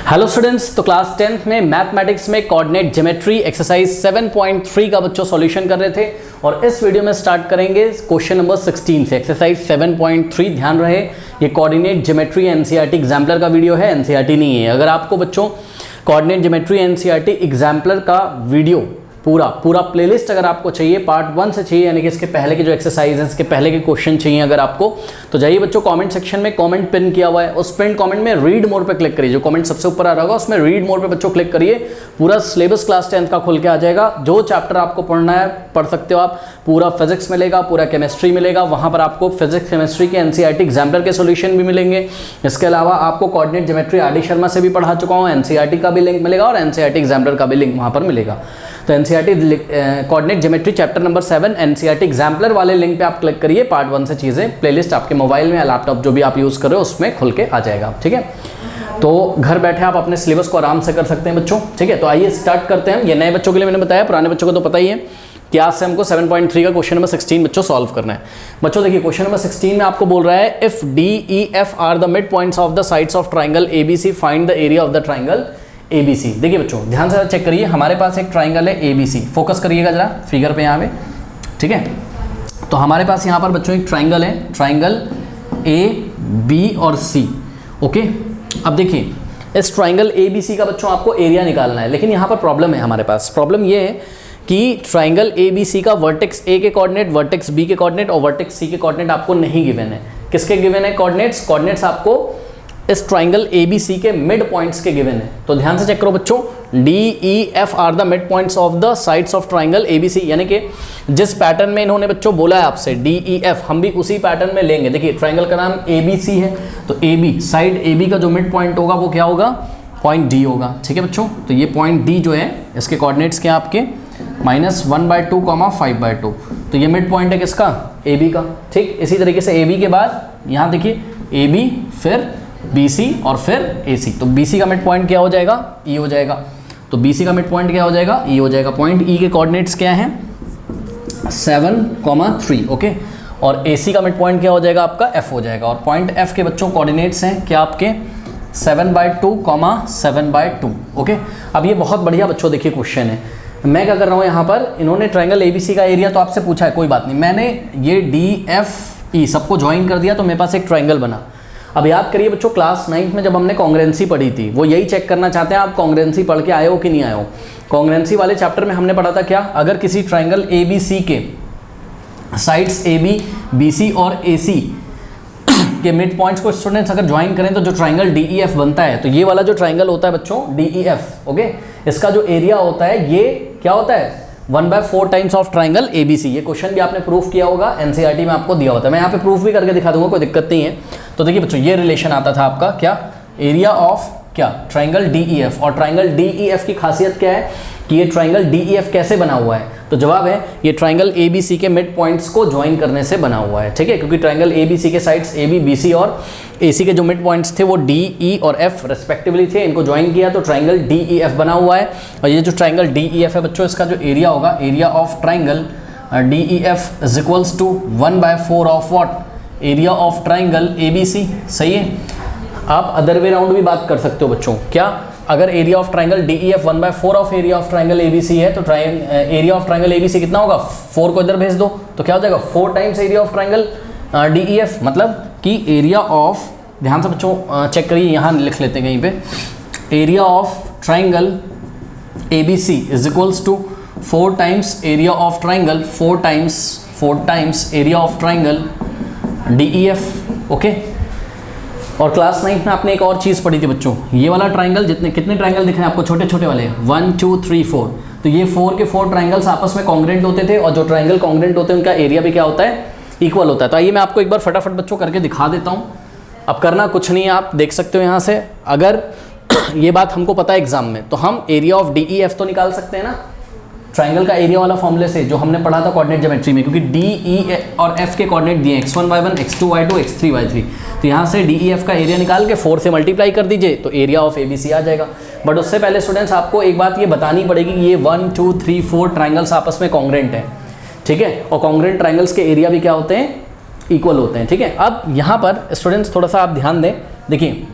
Hello students, तो class 10th में mathematics में कोऑर्डिनेट ज्योमेट्री एक्सरसाइज 7.3 का बच्चों सॉल्यूशन कर रहे थे और इस वीडियो में स्टार्ट करेंगे क्वेश्चन नंबर 16 से। एक्सरसाइज 7.3 ध्यान रहे, ये कोऑर्डिनेट ज्योमेट्री एनसीईआरटी एग्जाम्पलर का वीडियो है, एनसीईआरटी नहीं है। अगर आपको बच्चों कोऑर्डिनेट ज्योमेट्री एनसीईआरटी एग्जाम्पलर का वीडियो पूरा प्लेलिस्ट अगर आपको चाहिए, पार्ट 1 से चाहिए, यानी कि इसके पहले के जो एक्सरसाइज है, इसके पहले के क्वेश्चन चाहिए अगर आपको, तो जाइए बच्चों कमेंट सेक्शन में कमेंट पिन किया हुआ है, उस पिन कमेंट में रीड मोर पे क्लिक करिए। जो कमेंट सबसे ऊपर आ रहा होगा उसमें रीड मोर पे बच्चों क्लिक करिए, पूरा सिलेबस क्लास 10th का खुल के आ जाएगा। जो चैप्टर आपको पढ़ना है पढ़ सकते हो आप, पूरा फिजिक्स मिलेगा, पूरा केमिस्ट्री मिलेगा, वहाँ पर आपको फिजिक्स केमिस्ट्री के एनसीईआरटी एग्जाम्पलर के सोल्यूशन भी मिलेंगे। इसके अलावा आपको coordinate geometry R D Sharma से भी पढ़ा चुका हूँ, एनसीईआरटी का भी लिंक मिलेगा और एनसीईआरटी एग्जाम्पलर का भी लिंक वहाँ पर मिलेगा। तो NCERT coordinate geometry chapter number 7 NCERT exemplar वाले लिंक पे आप क्लिक करिए, पार्ट 1 से चीज़ें प्लेलिस्ट आपके मोबाइल में या लैपटॉप जो भी आप यूज़ कर रहे हो उसमें खुल के आ जाएगा। ठीक है, तो घर बैठे आप अपने सिलेबस को आराम से कर सकते हैं बच्चों। ठीक है, तो आइए स्टार्ट करते हैं। ये नए बच्चों के लिए मैंने बताया, पुराने बच्चों को तो पता ही है कि आज से हमको 7.3 का क्वेश्चन नंबर 16 बच्चों सॉल्व करना है। बच्चों देखिए, क्वेश्चन नंबर 16 में आपको बोल रहा है if D E F R the mid points of the sides of triangle ABC find the area of the triangle ABC। देखिए बच्चों ध्यान से चेक करिए, हमारे पास एक ट्राइंगल है ABC, फोकस करिएगा जरा फिगर पे यहाँ पे। ठीक है, तो हमारे पास यहाँ पर बच्चों एक ट्राइंगल है, ट्राइंगल AB और C। ओके, अब देखिए इस ट्राइंगल ABC का बच्चों आपको एरिया निकालना है, लेकिन यहाँ पर प्रॉब्लम है हमारे पास। प्रॉब्लम ये है कि ट्राइंगल ABC का वर्टेक्स A के कोऑर्डिनेट, वर्टेक्स B के कोऑर्डिनेट और वर्टेक्स C के कोऑर्डिनेट आपको नहीं गिवन है। किसके गिवन है कोऑर्डिनेट्स आपको इस ट्राइंगल ABC के मिड पॉइंट्स के गिवन है। तो ध्यान से चेक करो बच्चों, DEF are the mid points of the sides of triangle ABC, यानी कि जिस पैटर्न में इन्होंने बच्चों बोला है आपसे DEF, हम भी उसी पैटर्न में लेंगे। देखिए ट्राइंगल का नाम ABC है, तो AB साइड AB का जो मिड पॉइंट होगा वो क्या होगा, पॉइंट D होगा। ठीक है बच्चों, तो ये पॉइंट D जो है इसके कोऑर्डिनेट्स क्या आपके -1/2, 5/2, तो ये मिड पॉइंट है किसका, AB का। ठीक, इसी तरीके से AB के बाद यहाँ देखिए AB, फिर BC और फिर AC, तो BC का मिड पॉइंट क्या हो जाएगा, E हो जाएगा। तो BC का मिड पॉइंट क्या हो जाएगा, E हो जाएगा। पॉइंट E के कोऑर्डिनेट्स क्या हैं 7,3। ओके, और AC का मिड पॉइंट क्या हो जाएगा आपका, F हो जाएगा। और पॉइंट F के बच्चों कोऑर्डिनेट्स हैं क्या आपके 7/2, 7/2। ओके, अब ये बहुत बढ़िया बच्चों देखिए क्वेश्चन है। मैं क्या कर रहा हूँ यहाँ पर, इन्होंने ट्राइंगल ABC का एरिया तो आपसे पूछा है, कोई बात नहीं, मैंने ये DFE सबको ज्वाइन कर दिया तो मेरे पास एक ट्राइंगल बना। अब याद करिए बच्चों, क्लास 9th में जब हमने कॉन्ग्रेंसी पढ़ी थी, वो यही चेक करना चाहते हैं आप कॉन्ग्रेंसी पढ़ के आए हो कि नहीं आए हो। कॉन्ग्रेंसी वाले चैप्टर में हमने पढ़ा था क्या, अगर किसी ट्राइंगल ABC के साइड्स AB, BC और AC के मिड पॉइंट्स को स्टूडेंट्स अगर ज्वाइन करें तो जो ट्राइंगल DEF बनता है, तो ये वाला जो ट्राइंगल होता है बच्चों DEF, ओके, इसका जो एरिया होता है ये क्या होता है 1/4 टाइम्स ऑफ ट्राइंगल ABC। ये क्वेश्चन भी आपने प्रूफ किया होगा, एनसीईआरटी में आपको दिया होता है, मैं यहाँ पे प्रूफ भी करके दिखा दूंगा, कोई दिक्कत नहीं है। तो देखिए बच्चों, ये रिलेशन आता था आपका क्या, एरिया ऑफ क्या, ट्राइंगल DEF। और ट्राइंगल DEF की खासियत क्या है कि ये ट्राइंगल DEF कैसे बना हुआ है, तो जवाब है ये ट्राइंगल ABC के मिड पॉइंट्स को ज्वाइन करने से बना हुआ है। ठीक है, क्योंकि ट्राइंगल ABC के साइड्स AB, BC और AC के जो मिड पॉइंट्स थे वो D, E और F रेस्पेक्टिवली थे, इनको ज्वाइन किया तो ट्राइंगल DEF बना हुआ है। और ये जो ट्राइंगल DEF है बच्चों, इसका जो एरिया होगा, area of triangle DEF is equals to 1/4 of what, area of triangle ABC। सही है, आप अदर वे राउंड भी बात कर सकते हो बच्चों, क्या, अगर area of triangle DEF 1/4 of area of triangle ABC है तो एरिया ऑफ ट्राइंगल ABC कितना होगा, 4 को इधर भेज दो तो क्या हो जाएगा 4 times area of triangle DEF, मतलब कि एरिया ऑफ, ध्यान से बच्चों चेक करिए, यहाँ लिख लेते हैं कहीं पे, area of triangle ABC is equals to 4 times area of triangle, 4 times area of triangle DEF। Okay, और क्लास 9th में आपने एक और चीज़ पढ़ी थी बच्चों, ये वाला ट्राइंगल, कितने ट्राइंगल दिख रहे हैं आपको, छोटे छोटे वाले 1 2 3 4, तो ये 4 के 4 ट्राइंगल्स आपस में कॉन्ग्रेंट होते थे, और जो ट्राइंगल कॉन्ग्रेंट होते हैं उनका एरिया भी क्या होता है, इक्वल होता है। तो आइए मैं आपको एक बार फटाफट बच्चों करके दिखा देता हूँ। अब करना कुछ नहीं है, आप देख सकते हो यहाँ से, अगर ये बात हमको पता है एग्जाम में, तो हम एरिया ऑफ DEF तो निकाल सकते हैं ना, ट्राइंगल का एरिया वाला फॉर्मूले से जो हमने पढ़ा था कोऑर्डिनेट ज्योमेट्री में, क्योंकि DE और F के कोऑर्डिनेट दिए x1y1, x2y2, x3y3, तो यहाँ से DEF का एरिया निकाल के 4 से मल्टीप्लाई कर दीजिए तो एरिया ऑफ ABC आ जाएगा। बट उससे पहले स्टूडेंट्स आपको एक बात ये बतानी पड़ेगी कि ये 1 2 3 4 ट्राइंगल्स आपस में कॉन्ग्रेंट हैं। ठीक है, और कॉन्ग्रेंट ट्राइंगल्स के एरिया भी क्या होते हैं, इक्वल होते हैं। ठीक है, अब यहाँ पर स्टूडेंट्स थोड़ा सा आप ध्यान दें, देखिए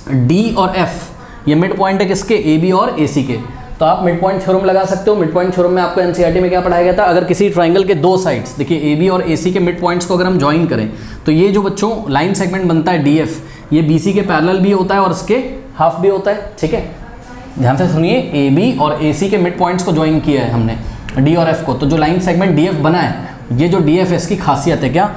D और F ये मिड पॉइंट है किसके, ए बी और ए सी के। तो आप मिड पॉइंट थ्योरम लगा सकते हो। मिड पॉइंट थ्योरम में आपको एनसीईआरटी में क्या पढ़ाया गया था, अगर किसी ट्राइंगल के दो साइड्स, देखिए ए बी और ए सी के मिड पॉइंट्स को अगर हम ज्वाइन करें तो ये जो बच्चों लाइन सेगमेंट बनता है डी एफ, ये बी सी के पैरेलल भी होता है और इसके हाफ भी होता है। ठीक है, ध्यान से सुनिए, ए बी और ए सी के मिड पॉइंट्स को ज्वाइन किया है हमने डी और एफ को, तो जो लाइन सेगमेंट डी एफ बना है, ये जो डी एफ है इसकी खासियत है क्या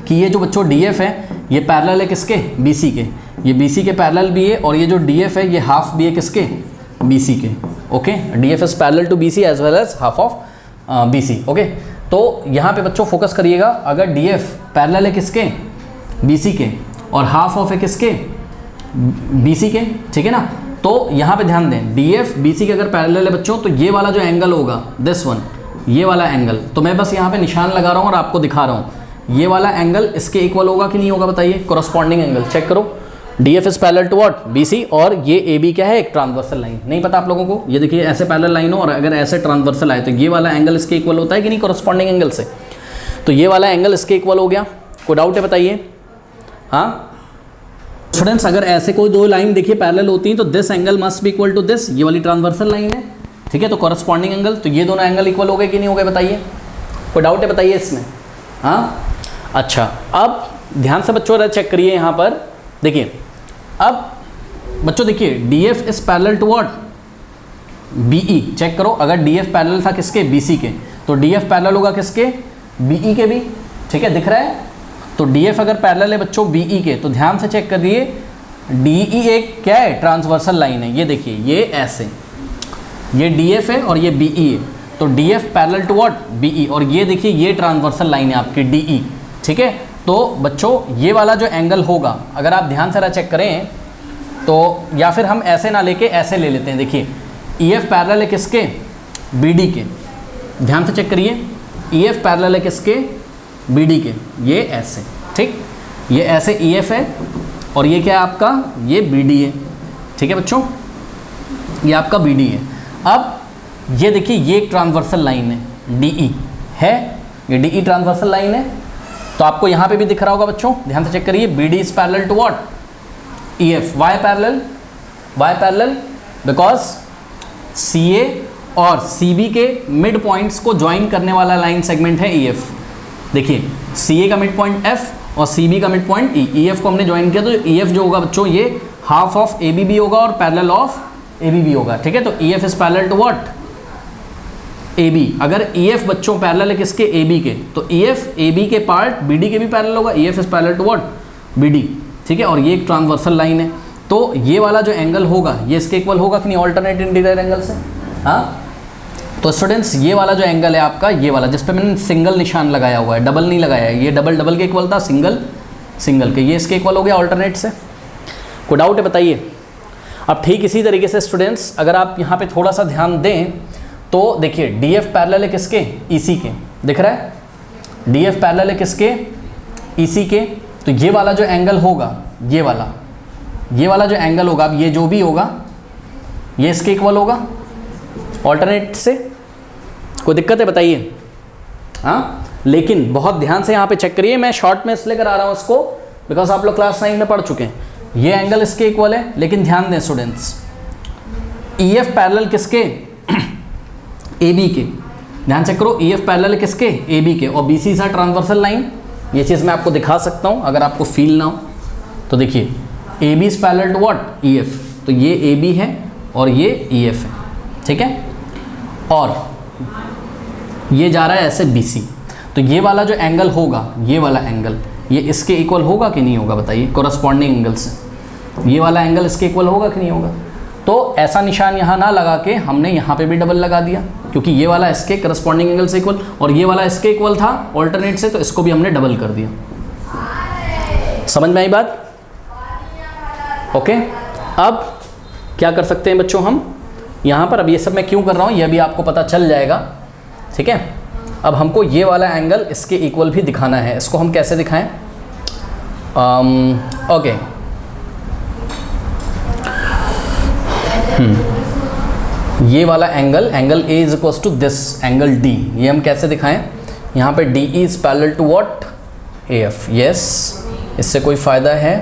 कि ये जो बच्चों डी एफ है ये पैरेलल है किसके, बी सी के, ये बी सी के पैरेलल भी है, और ये जो डी एफ है ये हाफ भी है किसके, बी सी के। Okay, D F is parallel to B C as well as half of B C. Okay, तो यहाँ पे बच्चों फोकस करिएगा, अगर डी एफ पैरेलल है किसके, बी सी के, और हाफ ऑफ है किसके, बी सी के, ठीक है ना। तो यहाँ पे ध्यान दें, डी एफ बी सी के अगर पैरेलल है बच्चों, तो ये वाला जो एंगल होगा, दिस वन, ये वाला एंगल, तो मैं बस यहाँ पे निशान लगा रहा हूँ और आपको दिखा रहा हूँ, ये वाला एंगल इसके इक्वल होगा कि नहीं होगा, बताइए। कोरस्पॉन्डिंग एंगल चेक करो, D F is parallel to what, B C, और ये ए बी क्या है, एक ट्रांसवर्सल लाइन। नहीं पता आप लोगों को, ये देखिए ऐसे पैरेलल लाइन हो और अगर ऐसे ट्रांसवर्सल आए तो ये वाला एंगल इसके इक्वल होता है कि नहीं कोरस्पॉन्डिंग एंगल से। तो ये वाला एंगल इसके इक्वल हो गया, कोई डाउट है बताइए। हाँ स्टूडेंट्स, अगर ऐसे कोई दो लाइन देखिए पैरेलल होती हैं तो this angle must be equal to this, ये वाली ट्रांसवर्सल लाइन है, ठीक है, तो कोरस्पॉन्डिंग एंगल, तो ये दोनों एंगल इक्वल हो गए कि नहीं हो गए बताइए, कोई डाउट है बताइए इसमें। हाँ अच्छा, अब ध्यान से बच्चों चेक करिए यहाँ पर, देखिए अब बच्चों देखिए D F is parallel to what, B E, check करो, अगर डी एफ पैरेलल था किसके, बी सी के, तो डी एफ पैरेलल होगा किसके, बी ई के भी, ठीक है, दिख रहा है। तो डी एफ अगर पैरेलल है बच्चों बी ई के, तो ध्यान से चेक करिए, डी ई एक क्या है, ट्रांसवर्सल लाइन है, ये देखिए ये ऐसे, ये डी एफ है और ये बी ई है, तो D F parallel to what, B E, और ये देखिए ये ट्रांसवर्सल लाइन है आपकी डी ई, ठीक है। तो बच्चों ये वाला जो एंगल होगा, अगर आप ध्यान से चेक करें तो, या फिर हम ऐसे ना लेके ऐसे ले लेते हैं, देखिए ई एफ पैरेलल है किसके, बी डी के, ध्यान से चेक करिए, ई एफ पैरेलल है किसके, बी डी के, ये ऐसे, ठीक, ये ऐसे ई एफ है और ये क्या है आपका, ये बी डी है, ठीक है बच्चों, ये आपका बी डी है। अब ये देखिए ये एक ट्रांसवर्सल लाइन है डी ई है, ये डी ई ट्रांसवर्सल लाइन है, तो आपको यहाँ पे भी दिख रहा होगा बच्चों, ध्यान से चेक करिए, B D is parallel to what, E F, why parallel because C A और सी बी के मिड पॉइंट्स को ज्वाइन करने वाला लाइन सेगमेंट है ई एफ। देखिए सी ए का मिड पॉइंट एफ और सी बी का मिड पॉइंट ई, ई एफ को हमने ज्वाइन किया, तो ई एफ जो होगा बच्चों ये हाफ ऑफ ए बी भी होगा और पैरेलल ऑफ ए बी भी होगा, ठीक है। तो E F is parallel to what, A B, अगर ई एफ बच्चों पैरेलल है किसके, ए बी के, तो ई एफ ए बी के पार्ट बी डी के भी पैरेलल होगा, E F is parallel to what, B D, ठीक है, और ये एक ट्रांसवर्सल लाइन है, तो ये वाला जो एंगल होगा ये इसके इक्वल होगा कि नहीं, ऑल्टरनेट इंटीरियर एंगल से। हाँ तो स्टूडेंट्स ये वाला जो एंगल है आपका, ये वाला जिस पे मैंने सिंगल निशान लगाया हुआ है, डबल नहीं लगाया है, ये डबल के इक्वल था, सिंगल के, ये इसके इक्वल हो गया ऑल्टरनेट से। कोई डाउट है बताइए। अब ठीक इसी तरीके से स्टूडेंट्स अगर आप यहाँ पे थोड़ा सा ध्यान दें तो देखिए डी एफ पैरेलल है किसके, ई सी के, दिख रहा है, डी एफ पैरेलल है किसके, ई सी के, तो ये वाला जो एंगल होगा, ये वाला जो एंगल होगा, अब ये जो भी होगा ये इसके इक्वल होगा ऑल्टरनेट से। कोई दिक्कत है बताइए। हाँ लेकिन बहुत ध्यान से यहाँ पे चेक करिए, मैं शॉर्ट में इसलिए करा रहा हूँ इसको बिकॉज आप लोग क्लास 9 में पढ़ चुके हैं, ये एंगल इसके इक्वल है, लेकिन ध्यान दें स्टूडेंट्स, ई एफ पैरेलल किसके, ए बी के, ध्यान चेक करो, ई एफ पैरेलल किसके, ए बी के, और बी सी सा ट्रांसवर्सल लाइन, ये चीज़ मैं आपको दिखा सकता हूँ अगर आपको फील ना हो तो। देखिए A B is parallel to what, E F, तो ये ए बी है और ये ई एफ है, ठीक है, और ये जा रहा है ऐसे बी सी, तो ये वाला जो एंगल होगा, ये वाला एंगल ये इसके इक्वल होगा कि नहीं होगा बताइए, कोरस्पॉन्डिंग एंगल से ये वाला एंगल इसके इक्वल होगा कि नहीं होगा। तो ऐसा निशान यहाँ ना लगा के हमने यहाँ पे भी डबल लगा दिया, क्योंकि ये वाला इसके करस्पॉन्डिंग एंगल से इक्वल और ये वाला इसके इक्वल था ऑल्टरनेट से, तो इसको भी हमने डबल कर दिया। समझ में आई बात? ओके, अब क्या कर सकते हैं बच्चों हम यहाँ पर, अब ये सब मैं क्यों कर रहा हूँ यह भी आपको पता चल जाएगा, ठीक है। अब हमको ये वाला एंगल इसके इक्वल भी दिखाना है, इसको हम कैसे दिखाएं, ओके ये वाला angle A is equal to this angle D, ये हम कैसे दिखाएं, यहाँ पे D is parallel to what, A F, yes, इससे कोई फ़ायदा है,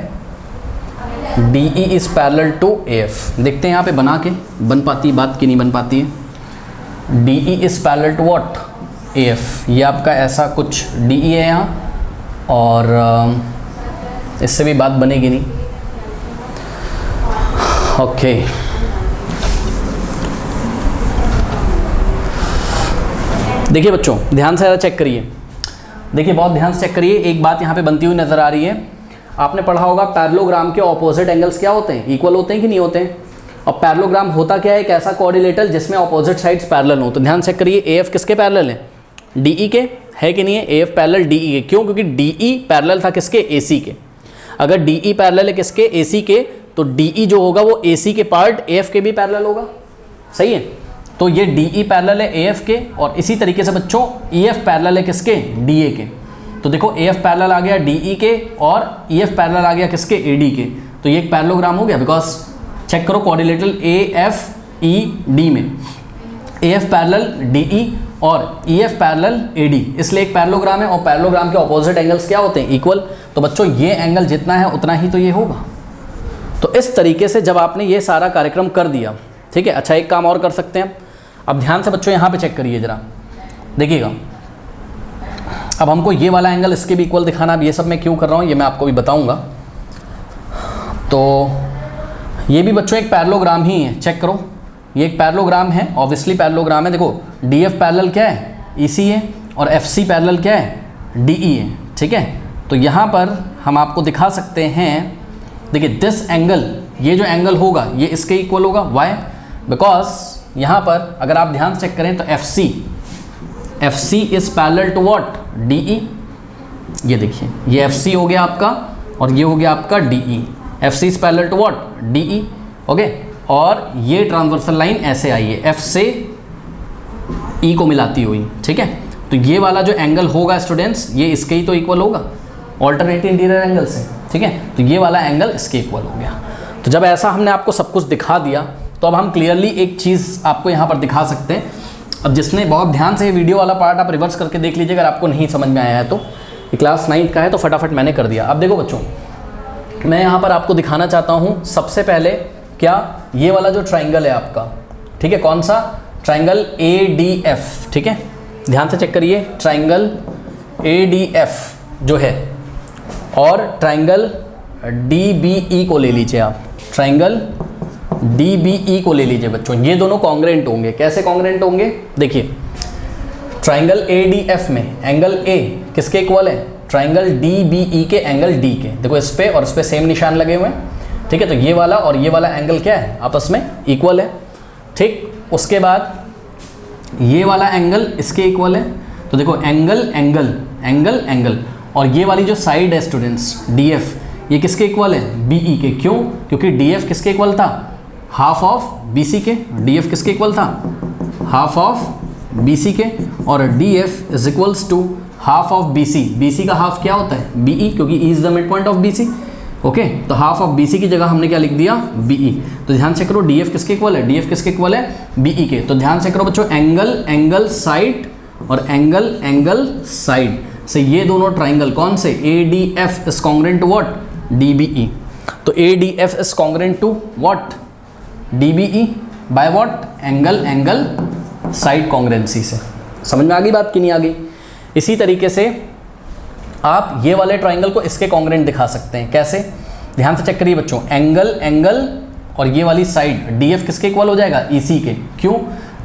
D E is parallel to A F. देखते हैं यहाँ पे बना के बन पाती है बात कि नहीं बन पाती है। D E is parallel to what A F, ये आपका ऐसा कुछ डी ई है यहाँ, और इससे भी बात बनेगी नहीं। ओके देखिए बच्चों ध्यान से ज़रा चेक करिए, देखिए बहुत ध्यान से चेक करिए। एक बात यहाँ पे बनती हुई नज़र आ रही है, आपने पढ़ा होगा पैरेललोग्राम के ऑपोजिट एंगल्स क्या होते हैं, इक्वल होते हैं कि नहीं होते हैं। और पैरेललोग्राम होता क्या है, एक ऐसा कोऑर्डिनेटर जिसमें ऑपोजिट साइड्स पैरेलल हो। तो ध्यान से चेक करिए, ए एफ किसके पैरेलल है, डी ई के, है कि नहीं है, ए एफ पैरेलल डी ई के। क्यों, क्योंकि डी ई पैरेलल था किसके, ए सी के। अगर डी ई पैरेलल है किसके, ए सी के, तो डी ई जो होगा वो ए सी के पार्ट ए एफ के भी पैरेलल होगा, सही है। तो ये डी ई पैरेलल है ए एफ के, और इसी तरीके से बच्चों ई एफ पैरेलल है किसके, डी ए के। तो देखो ए एफ पैरेलल आ गया डी ई के, और ई एफ पैरेलल आ गया किसके, ए डी के। तो ये एक पैरेललोग्राम हो गया, बिकॉज चेक करो coordinator A F E D में A F parallel D E और E F parallel A D, इसलिए एक पैरेललोग्राम है। और पैरेललोग्राम के ऑपोजिट एंगल्स क्या होते हैं, इक्वल। तो बच्चों ये एंगल जितना है उतना ही तो ये होगा। तो इस तरीके से जब आपने ये सारा कार्यक्रम कर दिया, ठीक है। अच्छा एक काम और कर सकते हैं, अब ध्यान से बच्चों यहाँ पे चेक करिए जरा, देखिएगा। अब हमको ये वाला एंगल इसके भी इक्वल दिखाना, अब ये सब मैं क्यों कर रहा हूँ ये मैं आपको भी बताऊँगा। तो ये भी बच्चों एक पैरेललोग्राम ही है, चेक करो ये एक पैरेललोग्राम है, ऑब्वियसली पैरेललोग्राम है। देखो डी एफ पैरेलल क्या है, ई सी है, और एफ सी पैरेलल क्या है, डी ई है, ठीक है। तो यहाँ पर हम आपको दिखा सकते हैं, देखिए दिस एंगल, ये जो एंगल होगा ये इसके इक्वल होगा, वाई, बिकॉज यहाँ पर अगर आप ध्यान से चेक करें तो F C is parallel to what, D E. ये देखिए ये एफ सी हो गया आपका, और ये हो गया आपका D E. F C is parallel to what, D E, okay. और ये ट्रांसवर्सल लाइन ऐसे आई है एफ से ई को मिलाती हुई, ठीक है। तो ये वाला जो एंगल होगा स्टूडेंट्स, ये इसके ही तो इक्वल होगा, ऑल्टरनेटिव इंटीरियर एंगल से, ठीक है। तो ये वाला एंगल इसके इक्वल हो गया। तो जब ऐसा हमने आपको सब कुछ दिखा दिया, तो अब हम क्लियरली एक चीज़ आपको यहाँ पर दिखा सकते हैं। अब जिसने बहुत ध्यान से ये वीडियो वाला पार्ट आप रिवर्स करके देख लीजिए, अगर आपको नहीं समझ में आया है तो। ये क्लास 9th का है तो फटाफट मैंने कर दिया। अब देखो बच्चों, मैं यहाँ पर आपको दिखाना चाहता हूँ सबसे पहले क्या, ये वाला जो ट्राइंगल है आपका, ठीक है, कौन सा, ट्राइंगल ए डी एफ, ठीक है। ध्यान से चेक करिए, ट्राइंगल ए डी एफ जो है, और ट्राइंगल डी बी ई को ले लीजिए आप, ट्राइंगल डी बी ई को ले लीजिए बच्चों। ये दोनों कॉन्ग्रेंट होंगे। कैसे कॉन्ग्रेंट होंगे, देखिए ट्राइंगल ए डी एफ में एंगल ए किसके इक्वल है, ट्राइंगल डी बी ई के एंगल डी के। देखो इस पे और इस पे सेम निशान लगे हुए हैं, ठीक है। तो ये वाला और ये वाला एंगल क्या है, आपस में इक्वल है, ठीक। उसके बाद ये वाला एंगल इसके इक्वल है। तो देखो एंगल एंगल एंगल एंगल, और ये वाली जो साइड है स्टूडेंट्स डी एफ, ये किसके इक्वल है, बी ई के। क्यों, क्योंकि डी एफ किसके इक्वल था, हाफ ऑफ बी सी के। डी एफ किसके इक्वल था, हाफ ऑफ बी सी के, और D F is equals to half of B C. B C का हाफ क्या होता है, बी ई, क्योंकि E is the mid point of B C, okay. तो हाफ ऑफ बी सी की जगह हमने क्या लिख दिया, बी ई। तो ध्यान से करो डी एफ किसके इक्वल है, डी एफ किसके इक्वल है, बी ई के। तो ध्यान से करो बच्चों, एंगल एंगल साइड और एंगल एंगल साइड से ये दोनों ट्राइंगल कौन से, A D F is congruent to what, D B E. तो A D F is congruent to what, D B E, by what, angle angle side congruency से। समझ में आ गई बात कि नहीं आ गई। इसी तरीके से आप ये वाले ट्राइंगल को इसके कॉन्ग्रेंट दिखा सकते हैं। कैसे, ध्यान से चेक करिए बच्चों, एंगल एंगल और ये वाली साइड डी एफ किसके इक्वल हो जाएगा, ई सी के। क्यों,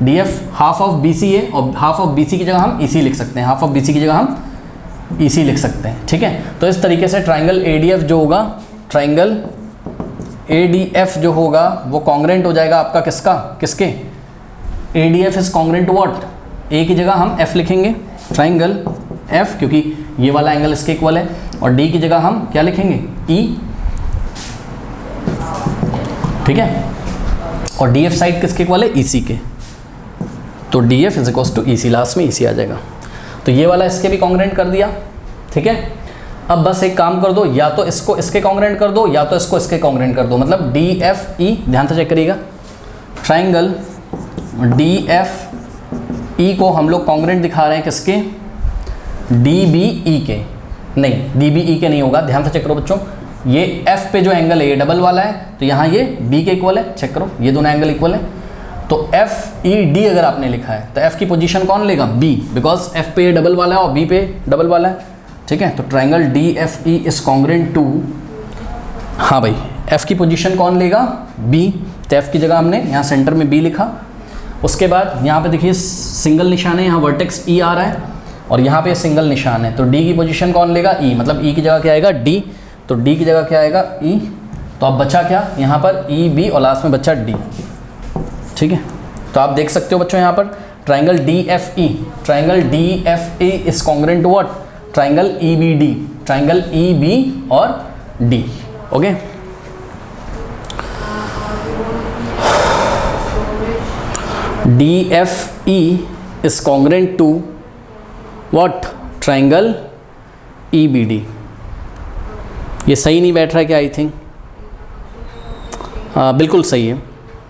D F half of B C है, और हाफ ऑफ बी सी की जगह हम ई सी लिख सकते हैं, हाफ ऑफ बी सी की जगह हम ई सी लिख सकते हैं, ठीक है। तो इस तरीके से ट्राइंगल ए डी एफ जो होगा, ट्राइंगल ए डी एफ जो होगा वो कॉन्ग्रेंट हो जाएगा आपका किसका, किसके, A D F is congruent to what, A की जगह हम एफ लिखेंगे, ट्राइंगल एफ, क्योंकि ये वाला एंगल इसके इक्वल है, और डी की जगह हम क्या लिखेंगे, ई, ठीक है। और डी एफ साइड किसके इक्वल है, ई सी के। तो D F is equal to E C, last में ई सी आ जाएगा। तो ये वाला इसके भी कॉन्ग्रेंट कर दिया, ठीक है। अब बस एक काम कर दो, या तो इसको इसके कॉन्ग्रेंट कर दो, या तो इसको इसके कॉन्ग्रेंट कर दो, मतलब डी एफ ई। ध्यान से चेक करिएगा, ट्राइंगल डी एफ ई को हम लोग कॉन्ग्रेंट दिखा रहे हैं किसके, डी बी ई के। नहीं, डी बी ई के नहीं होगा, ध्यान से चेक करो बच्चों, ये एफ पे जो एंगल है ये डबल वाला है, तो यहाँ ये बी के इक्वल है, चेक करो ये दोनों एंगल इक्वल है। तो एफ ई डी अगर आपने लिखा है तो एफ की पोजीशन कौन लेगा, बी, बिकॉज एफ पे ये डबल वाला है और बी पे डबल वाला है, ठीक है। तो triangle D F E is congruent to, हाँ भाई एफ की पोजीशन कौन लेगा, बी, तो एफ की जगह हमने यहाँ सेंटर में बी लिखा। उसके बाद यहाँ पे देखिए सिंगल निशान है, यहाँ वर्टेक्स ई आ रहा है और यहाँ पे सिंगल निशान है, तो डी की पोजीशन कौन लेगा, ई, मतलब ई की जगह क्या आएगा, डी, तो डी की जगह क्या आएगा, ई। तो अब बचा क्या यहाँ पर, ई बी और लास्ट में बचा डी, ठीक है। तो आप देख सकते हो बच्चों यहाँ पर triangle D F E, triangle D F E is congruent to what, triangle E B D, triangle E B और D, okay. D F E is congruent to what, triangle E B D. ये सही नहीं बैठ रहा है क्या, I think, हाँ बिल्कुल सही है,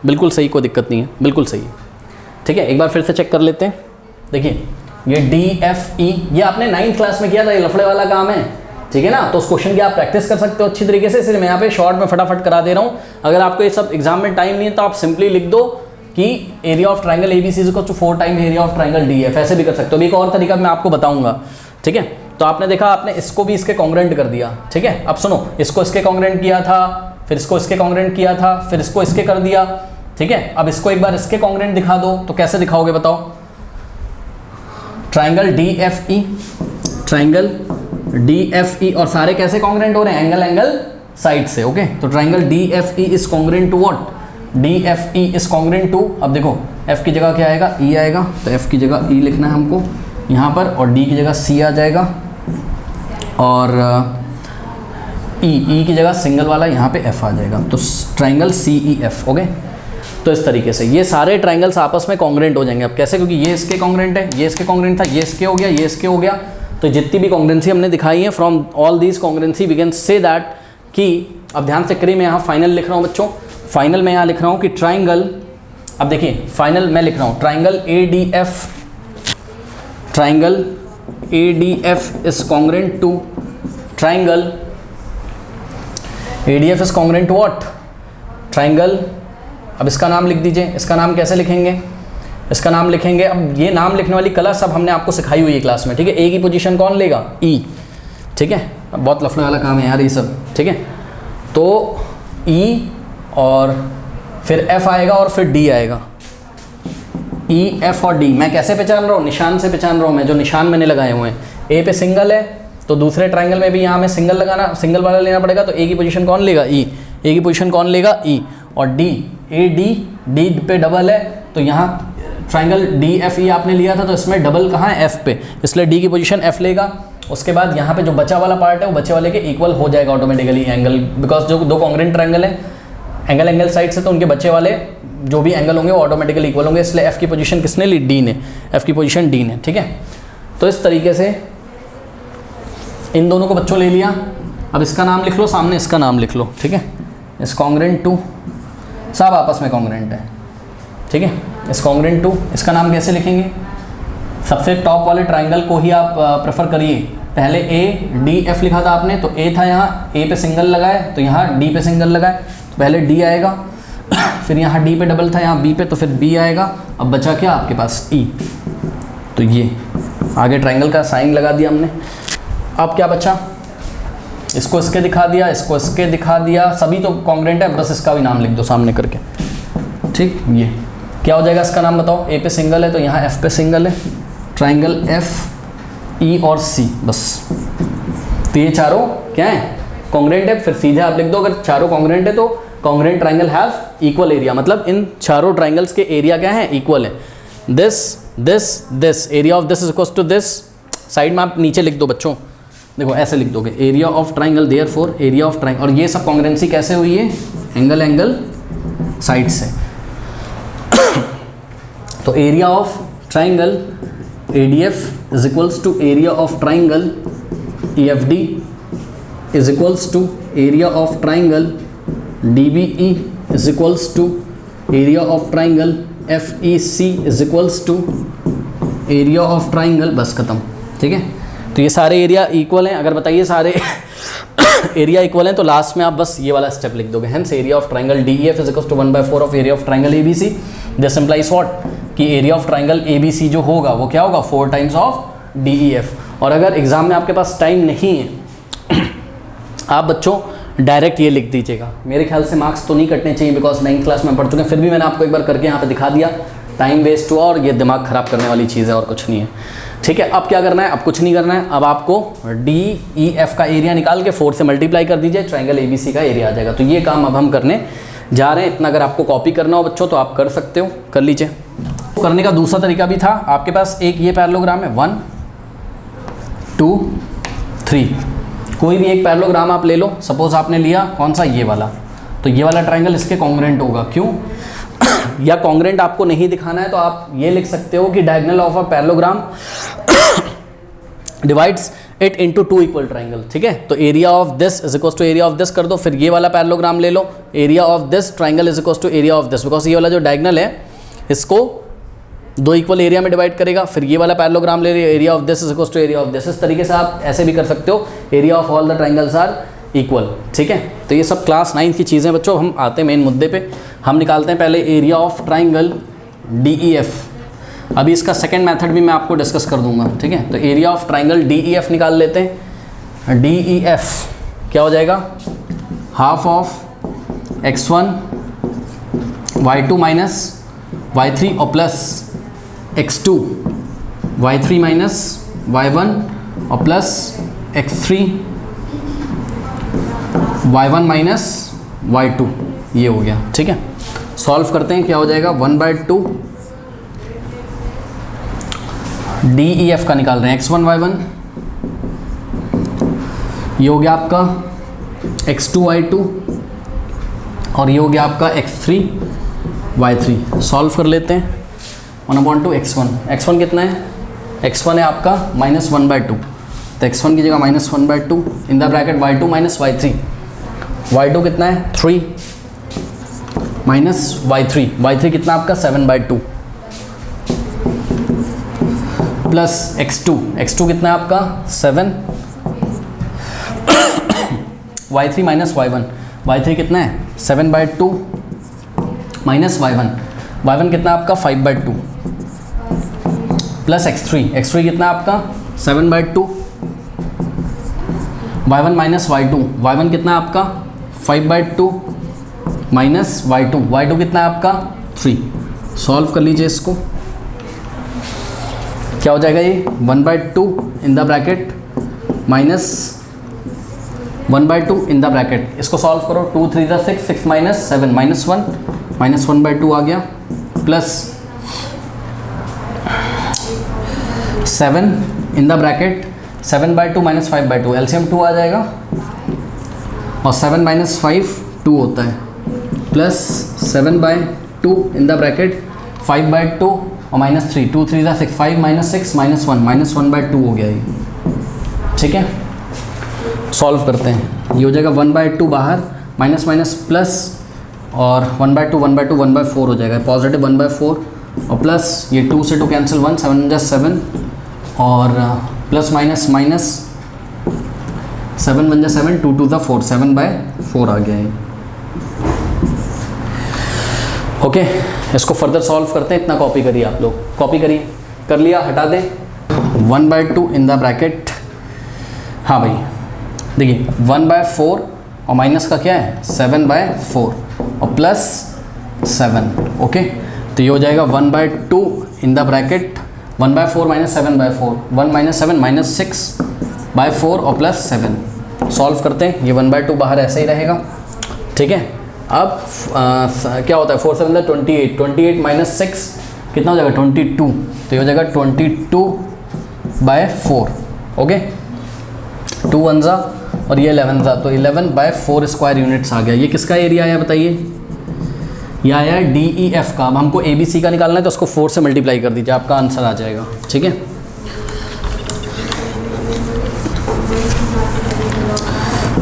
बिल्कुल सही, कोई दिक्कत नहीं है, बिल्कुल सही है, ठीक है। एक बार फिर से चेक कर लेते हैं। देखिए ये डी एफ ई, ये आपने 9th क्लास में किया था, ये लफड़े वाला काम है, ठीक है ना। तो उस क्वेश्चन की आप प्रैक्टिस कर सकते हो अच्छी तरीके से, इसलिए मैं यहाँ पे शॉर्ट में फटाफट करा दे रहा हूँ। अगर आपको ये सब एग्जाम में टाइम नहीं है तो आप सिंपली लिख दो कि area of triangle A B C is equal to 4 time area of triangle D F, ऐसे भी कर सकते हो। एक और तरीका मैं आपको बताऊंगा, ठीक है। तो आपने देखा, आपने इसको भी इसके कॉन्ग्रुएंट कर दिया, ठीक है। अब सुनो, इसको इसके कॉन्ग्रुएंट किया था, फिर इसको इसके कॉन्ग्रुएंट किया था, फिर इसको इसके कर दिया, ठीक है। अब इसको एक बार इसके कॉन्ग्रुएंट दिखा दो, तो कैसे दिखाओगे बताओ। Triangle D F E, triangle D F E, और सारे कैसे कॉन्ग्रुएंट हो रहे हैं, एंगल एंगल साइड से, ओके। तो triangle D F E is congruent to what, D F E is congruent to, अब देखो एफ की जगह क्या आएगा, ई आएगा, तो एफ की जगह ई लिखना है हमको यहाँ पर, और डी की जगह सी आ जाएगा, और ई की जगह सिंगल वाला यहाँ पे एफ आ जाएगा, तो triangle C E F, okay. तो इस तरीके से ये सारे ट्राइंगल्स आपस में कॉन्ग्रुएंट हो जाएंगे। अब कैसे, क्योंकि ये इसके कॉन्ग्रुएंट है, ये इसके कॉन्ग्रुएंट था, ये इसके हो गया, ये इसके हो गया, तो जितनी भी कॉन्ग्रुएंसी हमने दिखाई है from all these congruency we can say that कि, अब ध्यान से करिए, मैं यहाँ फाइनल लिख रहा हूँ बच्चों, फाइनल में यहाँ लिख रहा हूँ कि ट्राइंगल, अब देखिए फाइनल मैं लिख रहा हूँ triangle A D F, triangle A D F is congruent to triangle ADF is congruent to what, triangle, अब इसका नाम लिख दीजिए, इसका नाम कैसे लिखेंगे, इसका नाम लिखेंगे, अब ये नाम लिखने वाली कला सब हमने आपको सिखाई हुई है क्लास में, ठीक है। ए की पोजीशन कौन लेगा, ई, ठीक है। अब बहुत लफड़े वाला काम है यार ये सब, ठीक है। तो ई और फिर एफ आएगा और फिर डी आएगा, ई एफ और डी। मैं कैसे पहचान रहा हूँ, निशान से पहचान रहा हूँ मैं, जो निशान मैंने लगाए हुए हैं। ए पे सिंगल है तो दूसरे ट्राइंगल में भी यहाँ में सिंगल लगाना, सिंगल वाला लेना पड़ेगा, तो ए की पोजीशन कौन लेगा, ई, ए की पोजीशन कौन लेगा, ई, और डी, ए डी, डी पे डबल है, तो यहाँ ट्राइंगल डी एफ ई आपने लिया था, तो इसमें डबल कहाँ है, एफ पे, इसलिए डी की पोजीशन एफ लेगा। उसके बाद यहाँ पे जो बचा वाला पार्ट है वो बचे वाले के इक्वल हो जाएगा ऑटोमेटिकली एंगल, बिकॉज जो दो कॉन्ग्रुएंट ट्राइंगल है एंगल एंगल साइड से, तो उनके बचे वाले जो भी एंगल होंगे वो ऑटोमेटिकली इक्वल होंगे, इसलिए एफ की पोजीशन किसने ली, डी ने, एफ की पोजीशन डी ने, ठीक है। तो इस तरीके से इन दोनों को बच्चों ले लिया। अब इसका नाम लिख लो, सामने इसका नाम लिख लो, ठीक है। इस कॉन्ग्रुएंट टू, सब आपस में कॉन्ग्रुएंट है, ठीक है। इस कॉन्ग्रुएंट टू, इसका नाम कैसे लिखेंगे, सबसे टॉप वाले ट्राइंगल को ही आप प्रेफर करिए। पहले ए डी एफ लिखा था आपने, तो ए था यहाँ, ए पे सिंगल लगाए, तो यहाँ डी पे सिंगल लगाए, तो पहले डी आएगा, फिर यहाँ डी पे डबल था, यहाँ बी पे, तो फिर बी आएगा। अब बचा क्या आपके पास, ई, तो ये आगे ट्राइंगल का साइन लगा दिया हमने। अब क्या बचा, इसको इसके दिखा दिया, इसको इसके दिखा दिया, सभी तो कॉन्ग्रुएंट है, बस इसका भी नाम लिख दो सामने करके, ठीक। ये क्या हो जाएगा इसका नाम बताओ, ए पे सिंगल है तो यहाँ एफ पे सिंगल है, ट्राइंगल एफ ई और सी, बस। तो ये चारों क्या है, कॉन्ग्रुएंट है। फिर सीधे आप लिख दो, अगर चारों कॉन्ग्रुएंट है तो congruent triangle have equal area, मतलब इन चारों ट्राइंगल्स के एरिया क्या है, इक्वल है। This this this, area of this is equal to this, side में आप नीचे लिख दो बच्चों, देखो ऐसे लिख दोगे, area of triangle, therefore area of triangle, और ये सब कॉन्ग्रुएंसी कैसे हुई है, एंगल एंगल साइड से। तो area of triangle ADF is equals to area of triangle EFD is equals to area of triangle DBE is equals to area of triangle FEC is equals to area of triangle, बस खत्म, ठीक है। तो ये सारे area equal हैं। अगर बताइए सारे एरिया इक्वल हैं तो लास्ट में आप बस ये वाला स्टेप लिख दोगे। Hence area of triangle DEF is equal to 1/4 of area of triangle ABC। This implies what कि एरिया ऑफ ट्राइंगल ABC जो होगा वो क्या होगा 4 टाइम्स ऑफ DEF। और अगर एग्जाम में आपके पास टाइम नहीं है आप बच्चों डायरेक्ट ये लिख दीजिएगा। मेरे ख्याल से मार्क्स तो नहीं कटने चाहिए बिकॉज 9th क्लास में पढ़ चुके हैं, फिर भी मैंने आपको एक बार करके यहाँ पे दिखा दिया। टाइम वेस्ट हुआ और ये दिमाग ख़राब करने वाली चीज़ है और कुछ नहीं है। ठीक है, अब क्या करना है, अब कुछ नहीं करना है। अब आपको DEF का एरिया निकाल के 4 से मल्टीप्लाई कर दीजिए, ट्राइंगल ABC का एरिया आ जाएगा। तो ये काम अब हम करने जा रहे हैं। इतना अगर आपको कॉपी करना हो बच्चों तो आप कर सकते हो, कर लीजिए। करने का दूसरा तरीका भी था। आपके पास एक ये पैरेललोग्राम है 1 2 3, कोई भी एक पैरेललोग्राम आप ले लो। सपोज आपने लिया कौन सा, ये वाला, तो ये वाला ट्राइंगल इसके कॉन्ग्रुएंट होगा। क्यों या कॉन्ग्रुएंट आपको नहीं दिखाना है तो आप ये लिख सकते हो कि diagonal of a parallelogram divides it into 2 equal triangle. ठीक है, तो area of this is equal to area of this कर दो, फिर ये वाला पैरेललोग्राम ले लो, area of this triangle is equal to area of this, because ये वाला जो डायगोनल है इसको 2 इक्वल एरिया में डिवाइड करेगा। फिर ये वाला पैरेललोग्राम ले लिया, area of this is equal to area of this. इस तरीके से आप ऐसे भी कर सकते हो, area of all the triangles are equal. ठीक है, तो ये सब क्लास 9 की चीज़ें बच्चों। हम आते हैं मेन मुद्दे पे। हम निकालते हैं पहले एरिया ऑफ ट्राइंगल DEF। अभी इसका सेकंड मेथड भी मैं आपको डिस्कस कर दूंगा। ठीक है, तो एरिया ऑफ ट्राइंगल DEF निकाल लेते हैं। DEF क्या हो जाएगा, half of x1 y2 minus y3 और plus x2 y3 minus y1 और plus x3 y1 minus y2, ये हो गया। ठीक है, सॉल्व करते हैं, क्या हो जाएगा 1/2 DEF का निकाल रहे हैं, x1 y1, ये हो गया आपका x2 y2 और ये हो गया आपका x3 y3। सॉल्व कर लेते हैं। 1/2 x1 कितना है, x1 है आपका -1/2, तो x1 की जगह -1/2 इन the bracket y2 minus y3, y2 कितना है 3 माइनस y3 कितना आपका 7/2 प्लस x2 कितना है आपका 7 y3 माइनस y3 कितना है 7/2 माइनस y1 कितना आपका 5/2 प्लस x3 कितना आपका 7/2 y1 माइनस y1 कितना आपका 5/2 माइनस y2 कितना है आपका 3। सॉल्व कर लीजिए इसको, क्या हो जाएगा ये 1/2 इन the bracket minus 1/2 in the bracket. इसको सॉल्व करो, 2 3 6 6 माइनस 7 -1/2 आ गया, plus 7 in the bracket 7/2 minus 5/2, LCM 2 आ जाएगा और 7 माइनस 5 2 होता है, प्लस 7/2 इन द ब्रैकेट 5/2 और -3 2 3 6 5 माइनस 6 -1 -1/2 हो गया ये। ठीक है, सॉल्व करते हैं, ये हो जाएगा 1/2 बाहर माइनस माइनस प्लस और 1/2 1/4 हो जाएगा, पॉजिटिव 1/4 और प्लस ये 2 से 2 कैंसिल 1 7 7 और प्लस माइनस माइनस 7 1 7 2 2 4 7/4 आ गया है। ओके, इसको फर्दर सॉल्व करते हैं। इतना कॉपी करिए आप लोग, कॉपी करिए, कर लिया, हटा दें 1/2 इन द ब्रैकेट। हाँ भाई देखिए 1/4 और माइनस का क्या है 7/4 और प्लस 7। ओके, तो ये हो जाएगा 1/2 इन the bracket 1/4 minus 7/4 1 minus 7 minus 6/4 और प्लस 7। सॉल्व करते हैं, ये 1/2 बाहर ऐसे ही रहेगा। ठीक है, अब क्या होता है 4 7 28 माइनस 6 कितना हो जाएगा 22, तो ये हो जाएगा 22/4। ओके, 2 1 और ये 11 तो 11/4 स्क्वायर यूनिट्स आ गया। ये किसका एरिया आया बताइए, ये आया DEF का। अब हमको ABC का निकालना है तो उसको 4 से मल्टीप्लाई कर दीजिए, आपका आंसर आ जाएगा। ठीक है,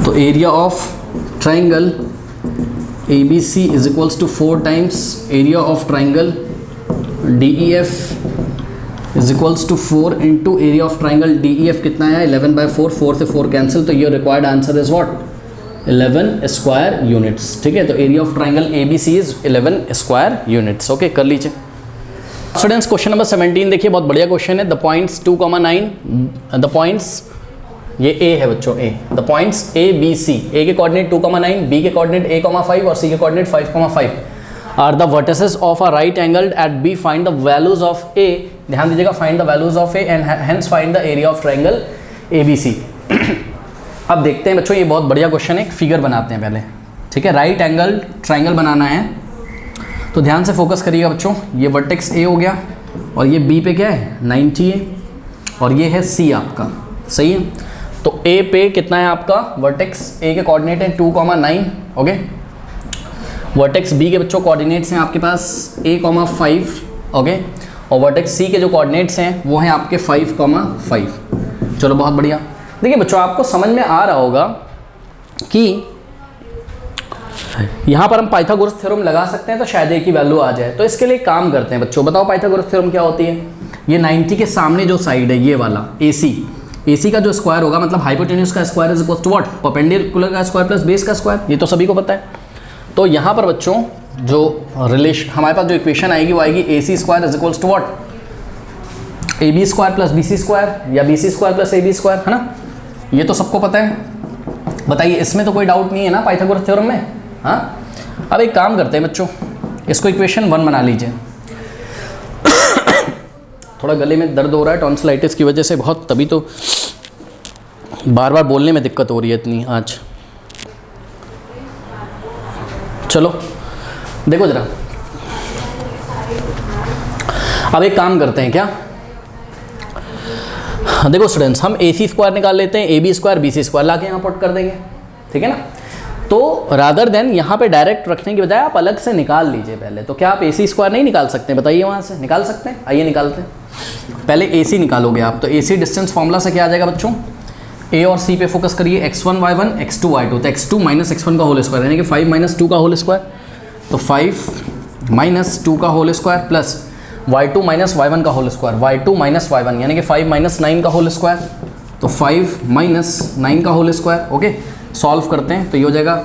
तो area of triangle ABC is equals to 4 times area of triangle DEF is equals to 4 into area of triangle DEF कितना है 11/4, 4 से 4 कैंसिल, तो ये required answer is what 11 square units. ठीक है, तो area of triangle ABC is 11 square units. Okay, कर लीजिए स्टूडेंट्स। क्वेश्चन नंबर 17 देखिए, बहुत बढ़िया क्वेश्चन है। द पॉइंट्स 2,9, द पॉइंट्स, ये A है बच्चों, A, the points ABC, A के कोऑर्डिनेट 2,9, B के कोऑर्डिनेट A,5 और C के coordinate 5,5 are the vertices of a right angled at B, find the values of A, ध्यान दीजिएगा, find the values of A and hence find the area of triangle ABC। अब देखते हैं बच्चों, ये बहुत बढ़िया क्वेश्चन है, एक फिगर बनाते हैं पहले। ठीक है, राइट एंगल ट्राइंगल बनाना है, तो ध्यान से फोकस करिएगा बच्चों। ये वर्टेक्स A हो गया और ये B पे क्या है 90 है और ये है C आपका, सही है। तो A पे कितना है आपका वर्टेक्स A के कोऑर्डिनेट है 2,9, ओके। वर्टेक्स B के बच्चों कोऑर्डिनेट्स हैं आपके पास A,5, ओके, और वर्टेक्स C के जो कोऑर्डिनेट्स हैं वो हैं आपके 5,5। चलो बहुत बढ़िया। देखिए बच्चों, आपको समझ में आ रहा होगा कि यहाँ पर हम पाइथागोरस थ्योरम लगा सकते हैं तो शायद A की वैल्यू आ जाए। तो इसके लिए काम करते हैं बच्चों, बताओ पाइथागोरस थ्योरम क्या होती है। ये 90 के सामने जो साइड है ये वाला AC का जो स्क्वायर होगा, मतलब हाइपोटेन्यूज का square is equal to what perpendicular का स्क्वायर प्लस बेस का स्क्वायर, ये तो सभी को पता है। तो यहाँ पर बच्चों जो रिलेशन हमारे पास जो इक्वेशन आएगी वो आएगी AC square is equals to what AB square plus BC square या BC square plus AB square, है ना, ये तो सबको पता है। बताइए, इसमें तो कोई डाउट नहीं है ना पाइथागोरस थ्योरम में। हाँ, अब एक काम करते हैं बच्चों, इसको इक्वेशन 1 बना लीजिए। थोड़ा गले में दर्द हो रहा है टॉन्सिलाइटिस की वजह से बहुत, तभी तो बार बार बोलने में दिक्कत हो रही है इतनी आज। चलो देखो जरा, अब एक काम करते हैं क्या, देखो स्टूडेंट्स, हम AC स्क्वायर निकाल लेते हैं, AB स्क्वायर BC स्क्वायर ला के यहाँ पुट कर देंगे, ठीक है ना। तो रादर देन यहाँ पे डायरेक्ट रखने की बजाय आप अलग से निकाल लीजिए पहले। तो क्या आप AC स्क्वायर नहीं निकाल सकते, बताइए, वहाँ से निकाल सकते हैं। आइए निकालते हैं, पहले AC निकालोगे आप, तो AC डिस्टेंस फॉर्मूला से क्या आ जाएगा बच्चों, A और C पे फोकस करिए, x1 y1 x2 y2, तो x2 माइनस x1 का होल स्क्वायर यानी कि 5 माइनस 2 का होल स्क्वायर, तो 5 माइनस 2 का whole square plus y2 minus y1 का whole square, y2 minus y1 यानी कि 5 माइनस 9 का होल स्क्वायर, तो 5 माइनस 9 का होल स्क्वायर, ओके। सॉल्व करते हैं तो ये हो जाएगा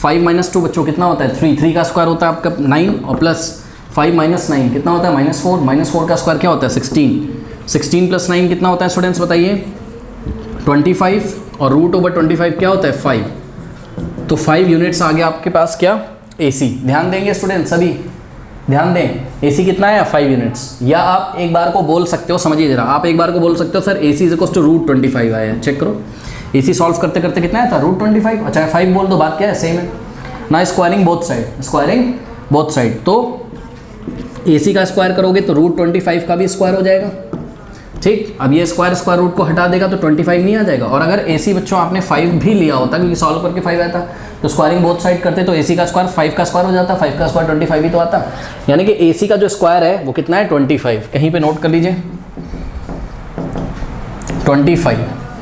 5 माइनस 2 बच्चों कितना होता है 3 का स्क्वायर होता है आपका 9 और प्लस 5 माइनस 9 कितना होता है -4 का स्क्वायर क्या होता है 16 प्लस 9 कितना होता है स्टूडेंट्स बताइए 25 और रूट ओवर 25 क्या होता है 5, तो 5 यूनिट्स आ गया आपके पास क्या AC। ध्यान देंगे स्टूडेंट, सभी ध्यान दें, AC कितना है 5 यूनिट्स। या आप एक बार को बोल सकते हो, समझिए जरा, आप एक बार को बोल सकते हो sir AC is equal to √25 आया है, चेक करो AC सॉल्व करते करते कितना आया था √25, अच्छा 5 बोल दो, बात क्या है सेम है ना। स्क्वायरिंग बोथ साइड, तो AC का स्क्वायर करोगे तो √25 का भी स्क्वायर हो जाएगा, ठीक। अब ये स्क्वायर रूट को हटा देगा तो 25 नहीं आ जाएगा। और अगर AC बच्चों आपने 5 भी लिया होता क्योंकि सॉल्व करके 5 आया था, तो स्क्वायरिंग बोथ साइड करते तो AC का स्क्वायर 5 का स्क्वायर हो जाता, 5 का स्क्वायर 25 ही तो आता, यानी कि AC का जो स्क्वायर है वो कितना है 25, कहीं पे नोट कर लीजिए 25,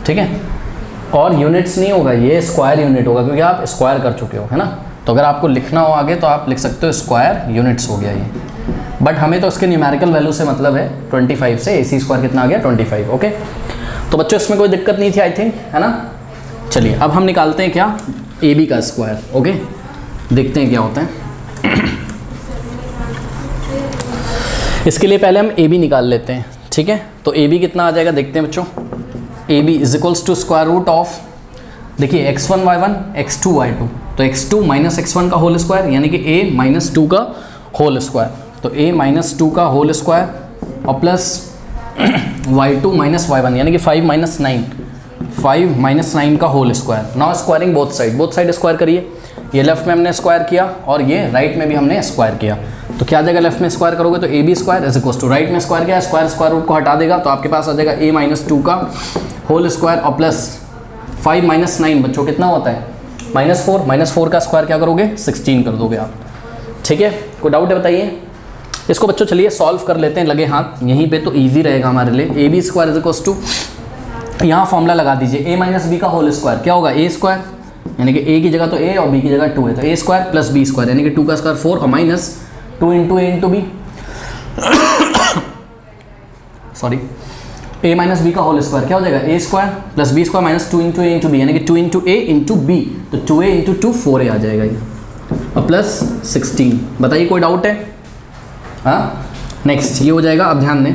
ठीक है। और यूनिट्स नहीं होगा, ये स्क्वायर यूनिट होगा क्योंकि आप स्क्वायर कर चुके हो, है ना। तो अगर आपको लिखना हो आगे तो आप लिख सकते हो स्क्वायर यूनिट्स हो गया ये, बट हमें तो इसके न्यूमेरिकल वैल्यू से मतलब है 25 से AC स्क्वायर कितना आ गया 25, ओके। तो बच्चों इसमें कोई दिक्कत नहीं थी आई थिंक, है ना। चलिए अब हम निकालते हैं क्या AB का स्क्वायर, ओके, देखते हैं क्या होता है। इसके लिए पहले हम AB निकाल लेते हैं, ठीक है। तो AB कितना आ जाएगा देखते हैं बच्चों, AB is equals to square root of, देखिए x1 y1 x2 y2, तो x2 माइनस x1 का होल स्क्वायर यानी कि a माइनस 2 का होल स्क्वायर, तो a माइनस 2 का होल स्क्वायर और प्लस y2 माइनस y1 यानी कि 5 माइनस 9 का whole square. Now squaring both side square करिए, ये लेफ्ट में हमने स्क्वायर किया और ये राइट में भी हमने स्क्वायर किया, तो क्या आ जाएगा लेफ्ट में स्क्वायर करोगे तो AB square is equal to right में स्क्वायर किया, स्क्वायर रूट को हटा देगा तो आपके पास आ जाएगा a माइनस 2 का होल स्क्वायर और प्लस 5 माइनस 9 बच्चों कितना होता है -4 का स्क्वायर क्या करोगे 16 कर दोगे आप, ठीक है। कोई डाउट है बताइए इसको बच्चों, चलिए सॉल्व कर लेते हैं लगे हाथ, यहीं पे तो इजी रहेगा हमारे लिए। AB square is equal to, यहाँ फॉर्मूला लगा दीजिए a माइनस b का होल स्क्वायर क्या होगा a स्क्वायर यानी कि a की जगह तो a और b की जगह 2 है, तो a square plus b square यानी कि 2 का स्क्वायर 4 और minus 2 into a into B, sorry, a minus B का होल स्क्वायर क्या हो जाएगा, A square plus B square minus 2 into A into B, यानी कि 2 इंटू ए इंटू बी, तो 2a इंटू 2 4a आ जाएगा ये, और प्लस 16। बताइए कोई डाउट है? हाँ, नेक्स्ट ये हो जाएगा। अब ध्यान दें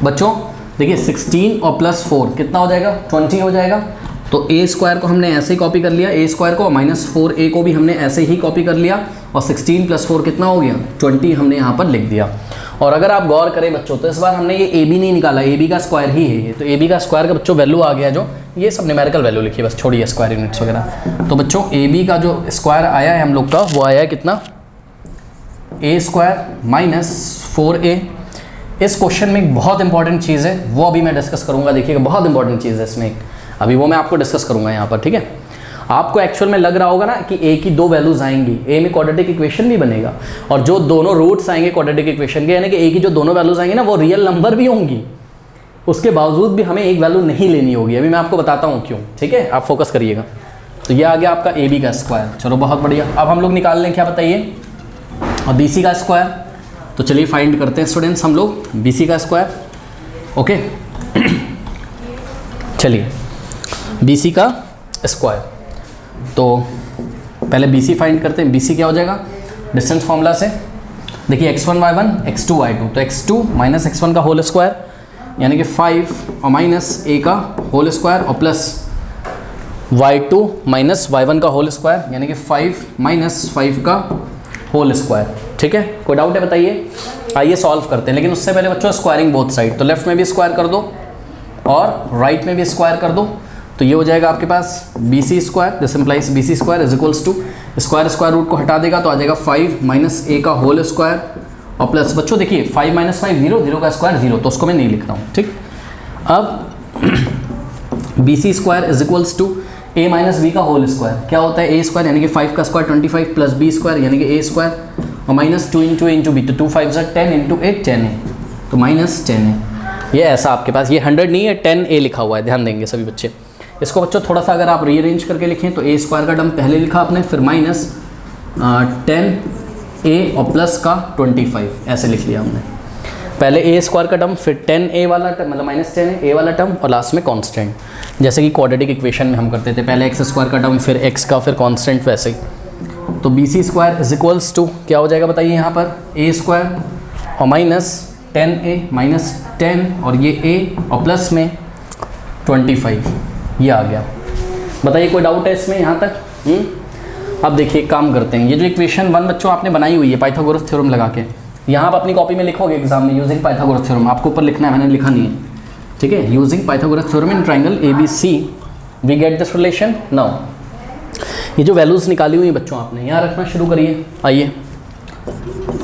बच्चों, देखिए 16 और प्लस 4 कितना हो जाएगा, 20 हो जाएगा। तो ए स्क्वायर को हमने ऐसे ही कॉपी कर लिया, ए स्क्वायर को, माइनस 4a को भी हमने ऐसे ही कॉपी कर लिया, और 16 प्लस 4 कितना हो गया, 20 हमने यहाँ पर लिख दिया। और अगर आप गौर करें बच्चों, तो इस बार हमने ये ए बी नहीं निकाला, ए बी का स्क्वायर ही है ये, तो ए बी का स्क्वायर का बच्चों वैल्यू आ गया, जो ये सब न्यूमेरिकल वैल्यू लिखिए बस, छोड़िए स्क्वायर यूनिट्स वगैरह। तो बच्चों ए बी का जो स्क्वायर आया है हम लोग का, वो आया है कितना, ए स्क्वायर माइनस 4a। इस क्वेश्चन में एक बहुत इंपॉर्टेंट चीज़ है, वो अभी मैं डिस्कस करूँगा, देखिएगा बहुत इंपॉर्टेंट चीज़ है इसमें, अभी वो मैं आपको डिस्कस करूँगा यहाँ पर, ठीक है। आपको एक्चुअल में लग रहा होगा ना कि ए की दो वैल्यूज आएंगी, ए में क्वाड्रेटिक इक्वेशन भी बनेगा, और जो दोनों रूट्स आएंगे क्वाड्रेटिक इक्वेशन के, यानी कि ए की जो दोनों वैल्यूज आएंगी ना, वो रियल नंबर भी होंगी, उसके बावजूद भी हमें एक वैल्यू नहीं लेनी होगी। अभी मैं आपको बताता हूँ क्यों, ठीक है, आप फोकस करिएगा। तो ये आ गया आपका ए बी का स्क्वायर, चलो बहुत बढ़िया। अब हम लोग निकाल लें क्या, बताइए, और बी सी का स्क्वायर। तो चलिए फाइंड करते हैं स्टूडेंट्स हम लोग बी सी का स्क्वायर, ओके। चलिए बी सी का स्क्वायर, तो पहले बी सी फाइंड करते हैं। बी सी क्या हो जाएगा, डिस्टेंस फॉर्मूला से देखिए, x1 y1 x2 y2, तो x2 माइनस x1 का होल स्क्वायर, यानी कि 5 और माइनस a का होल स्क्वायर, और प्लस y2 माइनस y1 का होल स्क्वायर, यानी कि 5 माइनस 5 का होल स्क्वायर, ठीक है। कोई डाउट है बताइए? आइए सॉल्व करते हैं, लेकिन उससे पहले बच्चों स्क्वायरिंग बोथ साइड, तो लेफ्ट में भी स्क्वायर कर दो और राइट में भी स्क्वायर कर दो। तो ये हो जाएगा आपके पास B C square, this implies B C square is equals to, square square root को हटा देगा तो आ जाएगा 5 माइनस ए का होल स्क्वायर, और प्लस बच्चों देखिए 5 माइनस 5 0, 0 का स्क्वायर 0, तो उसको मैं नहीं लिख रहा हूँ, ठीक। अब B C square is equals to A minus B का होल स्क्वायर, क्या होता है ए स्क्वायर, यानी कि 5 का स्क्वायर 25 प्लस बी स्क्वायर, यानी कि ए स्क्वायर, और minus 2 into A into B, तो 2 5 10 इंटू 8 10 है, तो माइनस 10 है। ये ऐसा आपके पास, ये 100 नहीं है, 10a लिखा हुआ है, ध्यान देंगे सभी बच्चे। इसको बच्चों थोड़ा सा अगर आप रीअरेंज करके लिखें, तो ए स्क्वायर का टर्म पहले लिखा आपने, फिर माइनस 10a और प्लस का 25, ऐसे लिख लिया हमने। पहले ए स्क्वायर का टर्म, फिर 10a वाला टर्म, मतलब माइनस 10a वाला टर्म, और लास्ट में कांस्टेंट, जैसे कि क्वाड्रेटिक इक्वेशन में हम करते थे, पहले एक्स स्क्वायर का टर्म, फिर एक्स का, फिर कांस्टेंट, वैसे ही। तो B C square is equals to क्या हो जाएगा बताइए यहाँ पर, ए स्क्वायर और माइनस 10a माइनस 10, और ये a और प्लस में 25, ये आ गया। बताइए कोई डाउट है इसमें यहाँ तक? अब देखिए काम करते हैं, ये जो इक्वेशन 1 बच्चों आपने बनाई हुई है पाइथागोरस थ्योरम लगा के, यहाँ आप अपनी कॉपी में लिखोगे एग्जाम में, यूजिंग पाइथागोरस थ्योरम, आपको ऊपर लिखना है, मैंने लिखा नहीं है, ठीक है। Using Pythagoras theorem in triangle ABC we get this relation. Now ये जो वैल्यूज़ निकाली हुई है बच्चों आपने, यहाँ रखना शुरू करिए। आइए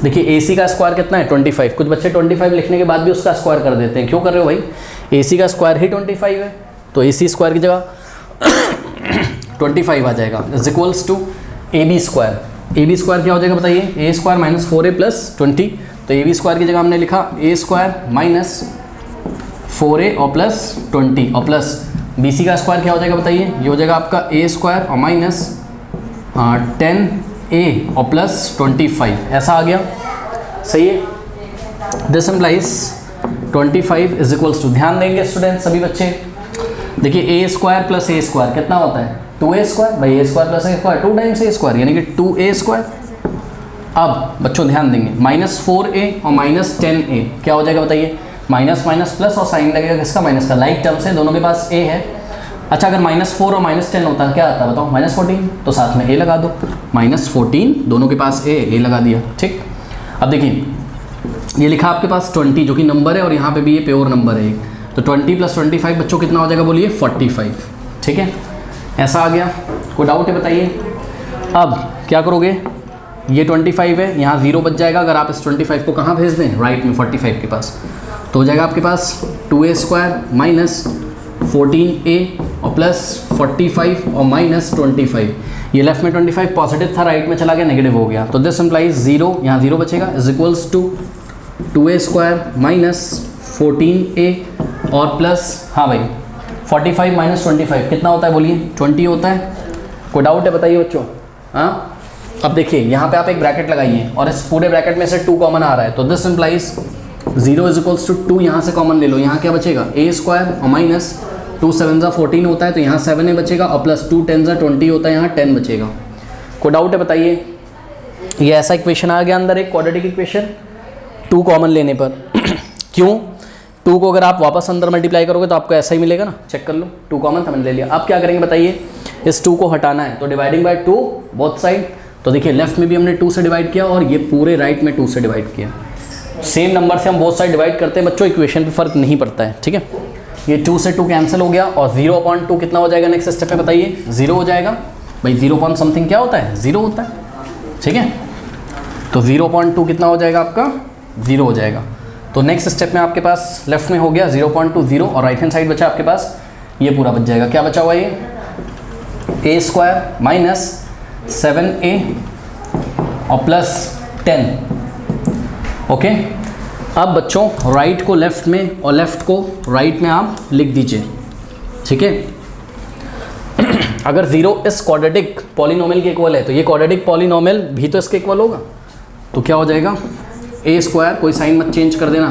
देखिए AC का स्क्वायर कितना है, 25। कुछ बच्चे 25 लिखने के बाद भी उसका स्क्वायर कर देते हैं, क्यों कर रहे हो भाई, AC का स्क्वायर ही 25 है, तो AC स्क्वायर की जगह 25 आ जाएगा, is equals to AB square. AB square क्या हो जाएगा बताइए, ए स्क्वायर माइनस 4a प्लस 20, तो AB स्क्वायर की जगह हमने लिखा a स्क्वायर माइनस 4a और प्लस 20, और प्लस BC का स्क्वायर क्या हो जाएगा बताइए, ये हो जाएगा आपका a स्क्वायर और माइनस 10a और प्लस 25, ऐसा आ गया, सही है। This implies 25 is equals to, ध्यान देंगे स्टूडेंट सभी बच्चे, देखिए a square plus a square कितना होता है, 2a स्क्वायर, भाई a square plus a square 2 times a square, यानी कि 2a स्क्वायर। अब बच्चों ध्यान देंगे, माइनस 4a और माइनस 10a क्या हो जाएगा बताइए, माइनस माइनस प्लस, और साइन लगेगा किसका, माइनस का, लाइक टर्म से, दोनों के पास a है। अच्छा अगर माइनस 4 और माइनस 10 होता है क्या आता है बताओ, माइनस 14, तो साथ में a लगा दो, माइनस 14, दोनों के पास a लगा दिया, ठीक। अब देखिए ये लिखा आपके पास 20 जो कि नंबर है, और यहाँ पे भी ये प्योर नंबर है, तो 20 प्लस 25 बच्चों कितना हो जाएगा बोलिए, 45, ठीक है, ऐसा आ गया। कोई डाउट है बताइए? अब क्या करोगे, ये 25 है, यहाँ 0 बच जाएगा, अगर आप इस 25 को कहाँ भेज दें, राइट में 45 के पास, तो हो जाएगा आपके पास 2a स्क्वायर माइनस 14a और प्लस 45 और माइनस 25, ये लेफ्ट में 25 पॉजिटिव था, राइट में चला गया नेगेटिव हो गया, तो दिस इम्प्लाइज 0, यहाँ 0 बचेगा, is equals to 2a square minus 14a और प्लस, हाँ भाई 45 माइनस 25 कितना होता है बोलिए, 20 होता है। कोई डाउट है बताइए बच्चों? हाँ अब देखिए यहाँ पे आप एक ब्रैकेट लगाइए, और इस पूरे ब्रैकेट में से 2 कॉमन आ रहा है, तो this implies 0 is equals to 2, यहाँ से कॉमन ले लो, यहाँ क्या बचेगा ए स्क्वायर और माइनस 2 7 14 होता है तो यहाँ 7 बचेगा और प्लस 2 10 20 होता है, यहाँ 10 बचेगा। कोई डाउट है बताइए? ये ऐसा इक्वेशन आ गया अंदर एक क्वाड्रेटिक इक्वेशन 2 कॉमन लेने पर। क्यों? 2 को अगर आप वापस अंदर मल्टीप्लाई करोगे तो आपको ऐसा ही मिलेगा ना, चेक कर लो, 2 कॉमन था मैंने ले लिया। अब क्या करेंगे बताइए? इस 2 को हटाना है तो डिवाइडिंग बाय 2 बोथ साइड, तो देखिए लेफ्ट में भी हमने 2 से डिवाइड किया और ये पूरे राइट में 2 से डिवाइड किया। सेम नंबर से हम बोथ साइड डिवाइड करते हैं बच्चों, इक्वेशन पे फर्क नहीं पड़ता है, ठीक है। ये 2 से 2 कैंसिल हो गया और 0/2 कितना हो जाएगा नेक्स्ट स्टेप में बताइए? 0 हो जाएगा भाई, 0 समथिंग क्या होता है? 0 होता है, ठीक है। तो 0.2 कितना हो जाएगा आपका? 0 हो जाएगा। तो नेक्स्ट स्टेप में आपके पास लेफ्ट में हो गया 0.20 और राइट हैंड साइड बचा आपके पास ये पूरा बच जाएगा। क्या बचा हुआ ये? ए स्क्वायर माइनस 7a और प्लस 10। ओके, अब बच्चों राइट को लेफ्ट में और लेफ्ट को राइट में आप लिख दीजिए, ठीक है। अगर 0 इस क्वाड्रेटिक पॉलिनोमियल के इक्वल है तो ये क्वाड्रेटिक पॉलिनोमियल भी तो इसके इक्वल होगा, तो क्या हो जाएगा? ए स्क्वायर, कोई साइन मत चेंज कर देना,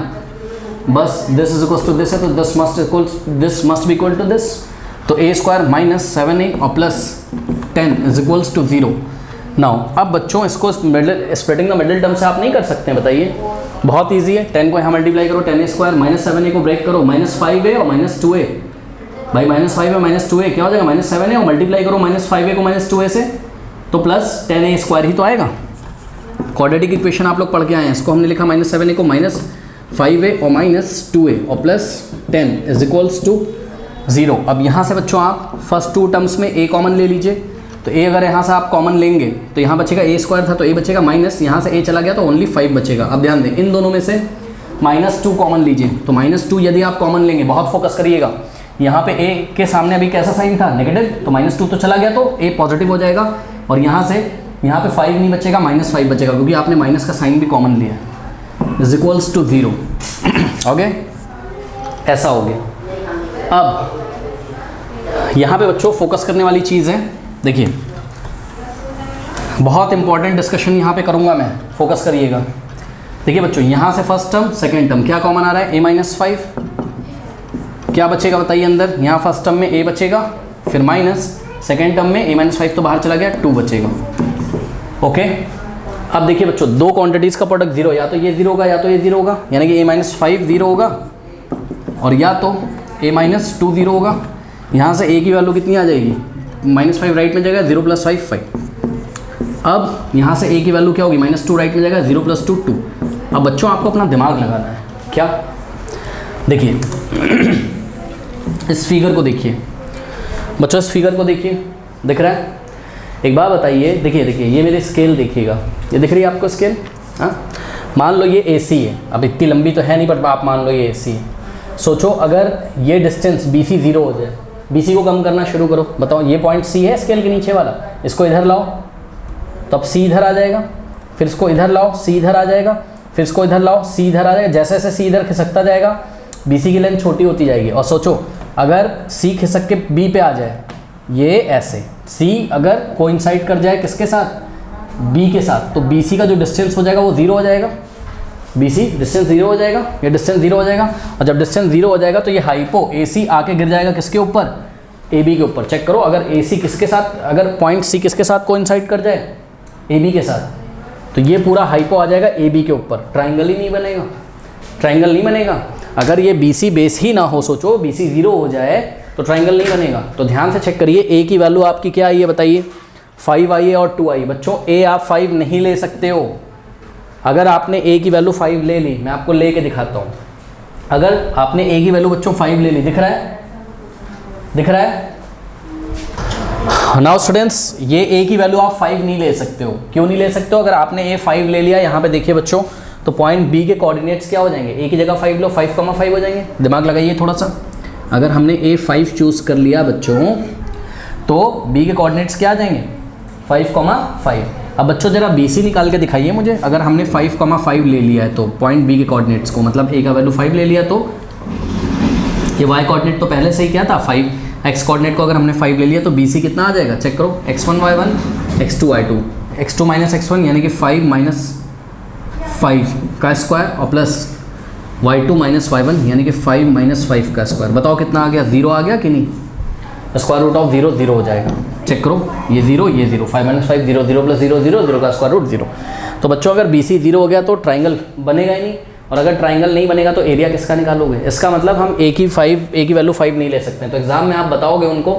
बस this is equal to this है तो this must be equal to this, तो ए स्क्वायर माइनस 7a और plus 10 is equals to 0। Now अब बच्चों इसको स्प्लिटिंग द मिडिल टर्म से आप नहीं कर सकते हैं बताइए? बहुत ईजी है, 10 को यहाँ मल्टीप्लाई करो, 10a स्क्वायर माइनस 7a को ब्रेक करो, -5a और -2a, भाई -5 और -2a क्या हो जाएगा? -7a और मल्टीप्लाई करो -5a को -2a से तो प्लस 10a स्क्वायर ही तो आएगा। क्वाड्रेटिक इक्वेशन आप लोग पढ़ के आए हैं, इसको हमने लिखा -7a को -5a और -2a और प्लस 10 इज इक्वल्स टू 0। अब यहाँ से बच्चों आप फर्स्ट 2 टर्म्स में a कॉमन ले लीजिए, तो a अगर यहाँ से आप कॉमन लेंगे तो यहाँ बचेगा a स्क्वायर था तो a बचेगा माइनस, यहाँ से a चला गया तो ओनली 5 बचेगा। अब ध्यान दें इन दोनों में से -2 कॉमन लीजिए, तो -2 यदि आप कॉमन लेंगे, बहुत फोकस करिएगा, यहाँ पे a के सामने अभी कैसा साइन था? नेगेटिव, तो -2 तो चला गया तो a पॉजिटिव हो जाएगा और यहाँ से यहाँ पे 5 नहीं बचेगा, -5 बचेगा क्योंकि आपने माइनस का साइन भी कॉमन लिया, इज इक्वल्स टू 0। ओके, ऐसा हो गया। अब यहाँ पे बच्चों फोकस करने वाली चीज़ है, देखिए बहुत इंपॉर्टेंट डिस्कशन यहाँ पे करूँगा मैं, फोकस करिएगा। देखिए बच्चों यहाँ से फर्स्ट टर्म सेकेंड टर्म क्या कॉमन आ रहा है? a-5, क्या बचेगा बताइए अंदर? यहाँ फर्स्ट टर्म में a बचेगा, फिर माइनस, सेकेंड टर्म में a-5 तो बाहर चला गया, 2 बचेगा। ओके, अब देखिए बच्चों दो क्वांटिटीज़ का प्रोडक्ट 0, या तो ये 0 होगा या तो ये 0 होगा, यानी कि a-5 0 होगा और या तो a-2 0 होगा। यहाँ से a की वैल्यू कितनी आ जाएगी? -5 राइट में जाएगा, 0 + 5 5। अब यहाँ से a की वैल्यू क्या होगी? -2 राइट में जाएगा, 0 + 2 2। अब बच्चों आपको अपना दिमाग लगाना है, क्या? देखिए इस फिगर को देखिए बच्चों, इस फिगर को देखिए, दिख रहा है? एक बात बताइए, देखिए ये मेरी स्केल देखिएगा, ये दिख रही है आपको स्केल? हाँ, मान लो ये AC है, अब इतनी लंबी तो है नहीं पर आप मान लो ये AC है। सोचो अगर ये डिस्टेंस BC 0 हो जाए, BC को कम करना शुरू करो, बताओ ये पॉइंट C है स्केल के नीचे वाला, इसको इधर लाओ तब C इधर आ जाएगा, फिर इसको इधर लाओ C इधर आ जाएगा, फिर इसको इधर लाओ C इधर आ जाएगा। जैसे जैसे C इधर खिसकता जाएगा BC की लेंथ छोटी होती जाएगी। और सोचो अगर C खिसक के B पे आ जाए, ये ऐसे C अगर कोइंसाइड कर जाए किसके साथ? B के साथ, तो BC का जो डिस्टेंस हो जाएगा वो 0 हो जाएगा, BC डिस्टेंस 0 हो जाएगा, ये डिस्टेंस 0 हो जाएगा। और जब डिस्टेंस 0 हो जाएगा तो ये हाइपो AC आके गिर जाएगा किसके ऊपर? AB के ऊपर। चेक करो अगर AC किसके साथ, अगर पॉइंट C किसके साथ कोइंसाइड कर जाए? AB के साथ, तो ये पूरा हाइपो आ जाएगा AB के ऊपर, ट्राइंगल ही नहीं बनेगा, ट्राइंगल नहीं बनेगा। अगर ये BC बेस ही ना हो, सोचो BC 0 हो जाए तो ट्राइंगल नहीं बनेगा। तो ध्यान से चेक करिए, A की वैल्यू आपकी क्या आई है बताइए? 5 आई है और 2 आई। बच्चों A आप 5 नहीं ले सकते हो। अगर आपने A की वैल्यू 5 ले ली, मैं आपको ले के दिखाता हूँ। अगर आपने A की वैल्यू बच्चों 5 ले ली, दिख रहा है? दिख रहा है? नाउ स्टूडेंट्स, ये A की वैल्यू आप 5 नहीं ले सकते हो। क्यों नहीं ले सकते हो? अगर आपने A 5 ले लिया, यहाँ पे देखिए बच्चों, तो पॉइंट B के कोऑर्डिनेट्स क्या हो जाएंगे? A की जगह 5 लो, 5,5 हो जाएंगे। दिमाग लगाइए थोड़ा सा। अगर हमने A5 चूज़ कर लिया बच्चों, तो B के कोऑर्डिनेट्स क्या आ जाएंगे? 5,5। अब बच्चों जरा BC निकाल के दिखाइए मुझे। अगर हमने 5,5 ले लिया है तो पॉइंट B के कोऑर्डिनेट्स को, मतलब A का वैल्यू 5 ले लिया, तो ये Y कोऑर्डिनेट तो पहले से ही क्या था 5, X कोऑर्डिनेट को अगर हमने 5 ले लिया तो BC कितना आ जाएगा? चेक करो, x1 y1 x2 y2, x2 - x1 यानी कि 5 - 5 का स्क्वायर और प्लस y2 माइनस y1 यानी कि 5 माइनस 5 का स्क्वायर। बताओ कितना आ गया, 0 आ गया कि नहीं? स्क्वायर रूट ऑफ 0 0 हो जाएगा। चेक करो, ये 0 ये 0, 5 माइनस 5 0, 0 प्लस 0 0, 0 का स्क्वायर रूट 0। तो बच्चों अगर BC 0 हो गया तो ट्राइंगल बनेगा ही नहीं, और अगर ट्राइंगल नहीं बनेगा तो एरिया किसका निकालोगे? इसका मतलब हम ए की वैल्यू 5 नहीं ले सकते। तो एग्जाम में आप बताओगे उनको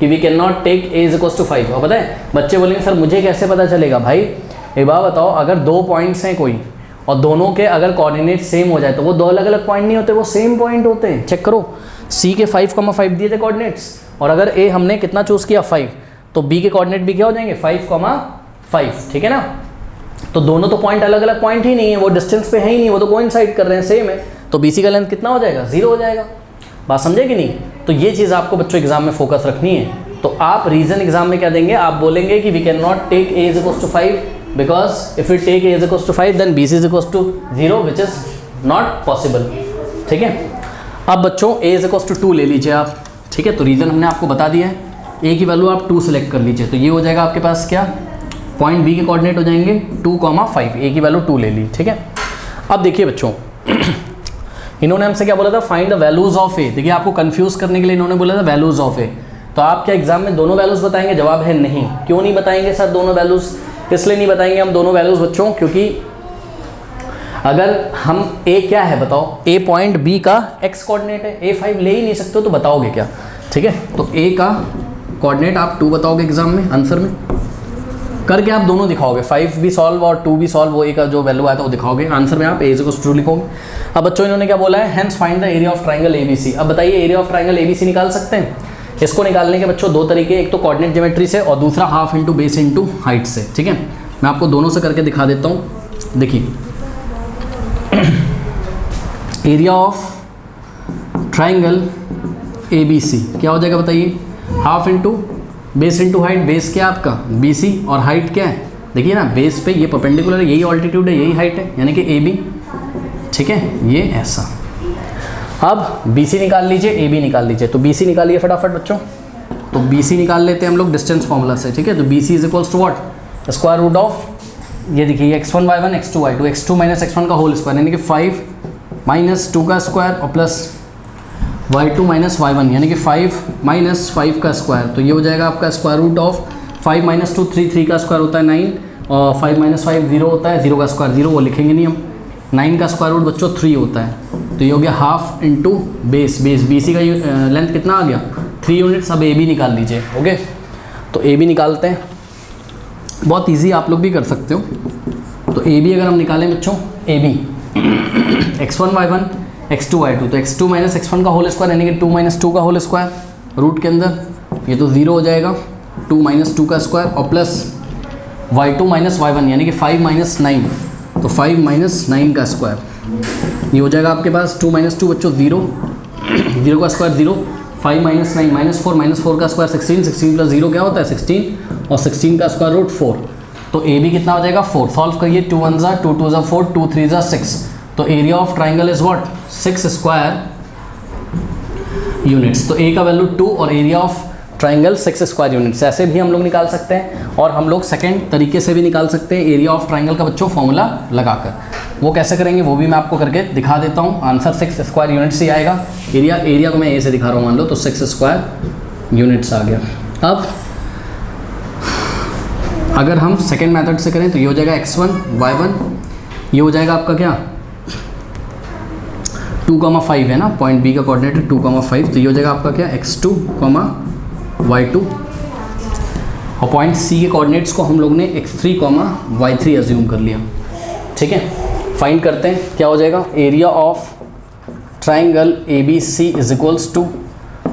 कि we can not take A is equal to 5। और पता है बच्चे बोलेंगे सर मुझे कैसे पता चलेगा? भाई एक बात बताओ, अगर 2 पॉइंट्स हैं कोई और दोनों के अगर कोऑर्डिनेट सेम हो जाए तो वो 2 अलग अलग पॉइंट नहीं होते, वो सेम पॉइंट होते हैं। चेक करो, C के 5,5 दिए थे कोऑर्डिनेट्स, और अगर A हमने कितना चूज़ किया 5, तो B के कोऑर्डिनेट भी क्या हो जाएंगे 5,5, ठीक है ना? तो दोनों तो पॉइंट अलग अलग पॉइंट ही नहीं है, वो डिस्टेंस पे है ही नहीं, वो तो कोइंसाइड कर रहे हैं, सेम है। तो BC का लेंथ कितना हो जाएगा? 0 हो जाएगा। बात समझे कि नहीं? तो ये चीज़ आपको बच्चों एग्जाम में फोकस रखनी है। तो आप रीजन एग्जाम में क्या देंगे? आप बोलेंगे कि we can not take A is equal to 5 because if you take A is equal to 5 then BC is equal to 0 which is not possible. ठीक है, अब बच्चों A इज इक्वल टू 2 ले लीजिए आप। ठीक है, तो रीज़न हमने आपको बता दिया है। A की वैल्यू आप 2 सेलेक्ट कर लीजिए, तो ये हो जाएगा आपके पास क्या, पॉइंट B के कोऑर्डिनेट हो जाएंगे 2,5, A की वैल्यू 2 ले ली। ठीक है, अब देखिए बच्चों इन्होंने हमसे क्या बोला था, find the values of A। देखिए आपको कंफ्यूज करने के लिए इन्होंने बोला था वैल्यूज ऑफ A। तो आप क्या एग्जाम में दोनों वैल्यूज बताएंगे? जवाब है नहीं। क्यों नहीं बताएंगे सर दोनों वैल्यूज? इसलिए नहीं बताएंगे हम दोनों वैल्यूज बच्चों, क्योंकि अगर हम A क्या है बताओ, A पॉइंट B का x कोऑर्डिनेट है, A 5 ले ही नहीं सकते हो तो बताओगे क्या? ठीक है, तो A का कोऑर्डिनेट आप 2 बताओगे एग्जाम में, आंसर में करके आप दोनों दिखाओगे, 5 भी सॉल्व और 2 भी सॉल्व, वो A का जो वैल्यू आया था वो दिखाओगे, आंसर में आप A इज इक्वल टू 2 लिखोगे। अब बच्चों इन्होंने क्या बोला है, hence find the area of triangle ABC। अब बताइए एरिया ऑफ ट्राइंगल ABC निकाल सकते हैं? इसको निकालने के बच्चों 2 तरीके, एक तो कोऑर्डिनेट ज्योमेट्री से और दूसरा half into base into height से। ठीक है, मैं आपको दोनों से करके दिखा देता हूँ। देखिए एरिया ऑफ ट्राइंगल ABC क्या हो जाएगा बताइए, half into base into height. Base क्या है आपका BC और हाइट क्या है? देखिए ना, बेस पे ये परपेंडिकुलर है, यही ऑल्टीट्यूड है, यही हाइट है, यानी कि AB। ठीक है, ये ऐसा। अब BC निकाल लीजिए, AB निकाल लीजिए। तो BC निकालिए फटाफट बच्चों। तो BC निकाल लेते हैं हम लोग डिस्टेंस फॉर्मूला से। ठीक है, तो BC is equals to what, square root of, ये देखिए x1 y1 x2 y2, x2 minus x1 का होल स्क्वायर यानी कि 5 माइनस 2 का स्क्वायर और प्लस y2 माइनस y1 यानी कि 5 माइनस 5 का स्क्वायर। तो ये हो जाएगा आपका स्क्वायर रूट ऑफ 5 माइनस 2 3, 3 का स्क्वायर होता है 9, और 5 माइनस 5 0 होता है, 0 का स्क्वायर 0, वो लिखेंगे नहीं हम। 9 का स्क्वायर रूट बच्चों 3 होता है। तो ये हो गया हाफ इंटू बेस। BC का लेंथ कितना आ गया 3 यूनिट्स। अब AB निकाल लीजिए। ओके, तो AB निकालते हैं, बहुत ईजी, आप लोग भी कर सकते हो। तो AB अगर हम निकालें बच्चों, AB x1 y1 x2 y2, तो x2 माइनस x1 का होल स्क्वायर यानी कि 2 माइनस 2 का होल स्क्वायर रूट के अंदर, ये तो 0 हो जाएगा, 2 माइनस 2 का स्क्वायर और प्लस y2 माइनस y1 यानी कि 5 माइनस 9, तो 5 माइनस 9 का स्क्वायर। ये हो जाएगा आपके पास 2 माइनस 2 बच्चों 0, 0 का स्क्वायर 0, 5 माइनस 9 माइनस 4 का स्क्वायर 16, 16 प्लस 0 क्या होता है 16, और 16 का स्क्वायर रूट 4। तो AB कितना हो जाएगा 4। सॉल्व करिए, 2 1 ज़ा 2 2 ज़ा 4, 2 3 ज़ा 6। तो area of triangle is what 6 square units. तो A का वैल्यू 2 और area of triangle 6 square units. ऐसे भी हम लोग निकाल सकते हैं, और हम लोग सेकंड तरीके से भी निकाल सकते हैं एरिया ऑफ ट्राइंगल का बच्चों फॉर्मूला लगाकर। वो कैसे करेंगे वो भी मैं आपको करके दिखा देता हूँ। आंसर 6 स्क्वायर यूनिट्स ही आएगा। एरिया को मैं A से दिखा रहा हूँ, मान लो, तो 6 स्क्वायर यूनिट्स आ गया। अब अगर हम सेकेंड मेथड से करें तो ये हो जाएगा x1 y1, ये हो जाएगा आपका क्या 2,5 है ना, पॉइंट B का कोऑर्डिनेट है 2,5, तो ये हो जाएगा आपका क्या x2, y2, और पॉइंट C के कोऑर्डिनेट्स को हम लोग ने x3, y3 अज्यूम कर लिया। ठीक है, फाइंड करते हैं क्या हो जाएगा। Area of triangle ABC is equals to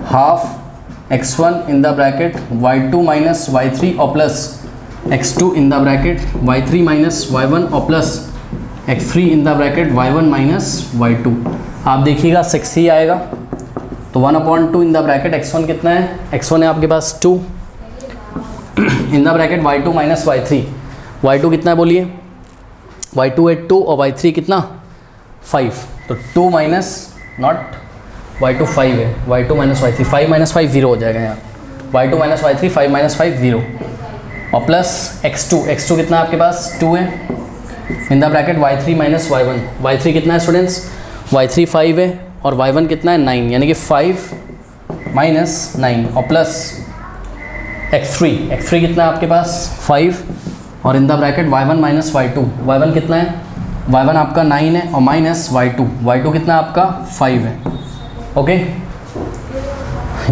half x1 in the bracket y2 minus y3 और plus x2 in the bracket y3 minus y1 और plus x3 in the bracket y1 minus y2। आप देखिएगा 6 ही आएगा, तो 1/2 इन the bracket x1 कितना है, x1 है आपके पास 2 इन the bracket y2 minus y3, y2 कितना है बोलिए, y2 है 2 और y3 कितना 5, तो 2 माइनस नॉट y2 5 है, y2 माइनस y3 5 माइनस 5 0 हो जाएगा यहाँ, y2 माइनस y3 5 माइनस 5 0, और प्लस x2 कितना आपके पास 2 है इन the bracket y3 minus y1, y3 कितना है स्टूडेंट्स y3 5 है और y1 कितना है 9, यानी कि 5 माइनस 9 और प्लस x3 कितना है आपके पास 5 और इन the bracket y1 minus y1 कितना है, y1 आपका 9 है और माइनस y2 कितना है आपका 5 है। ओके,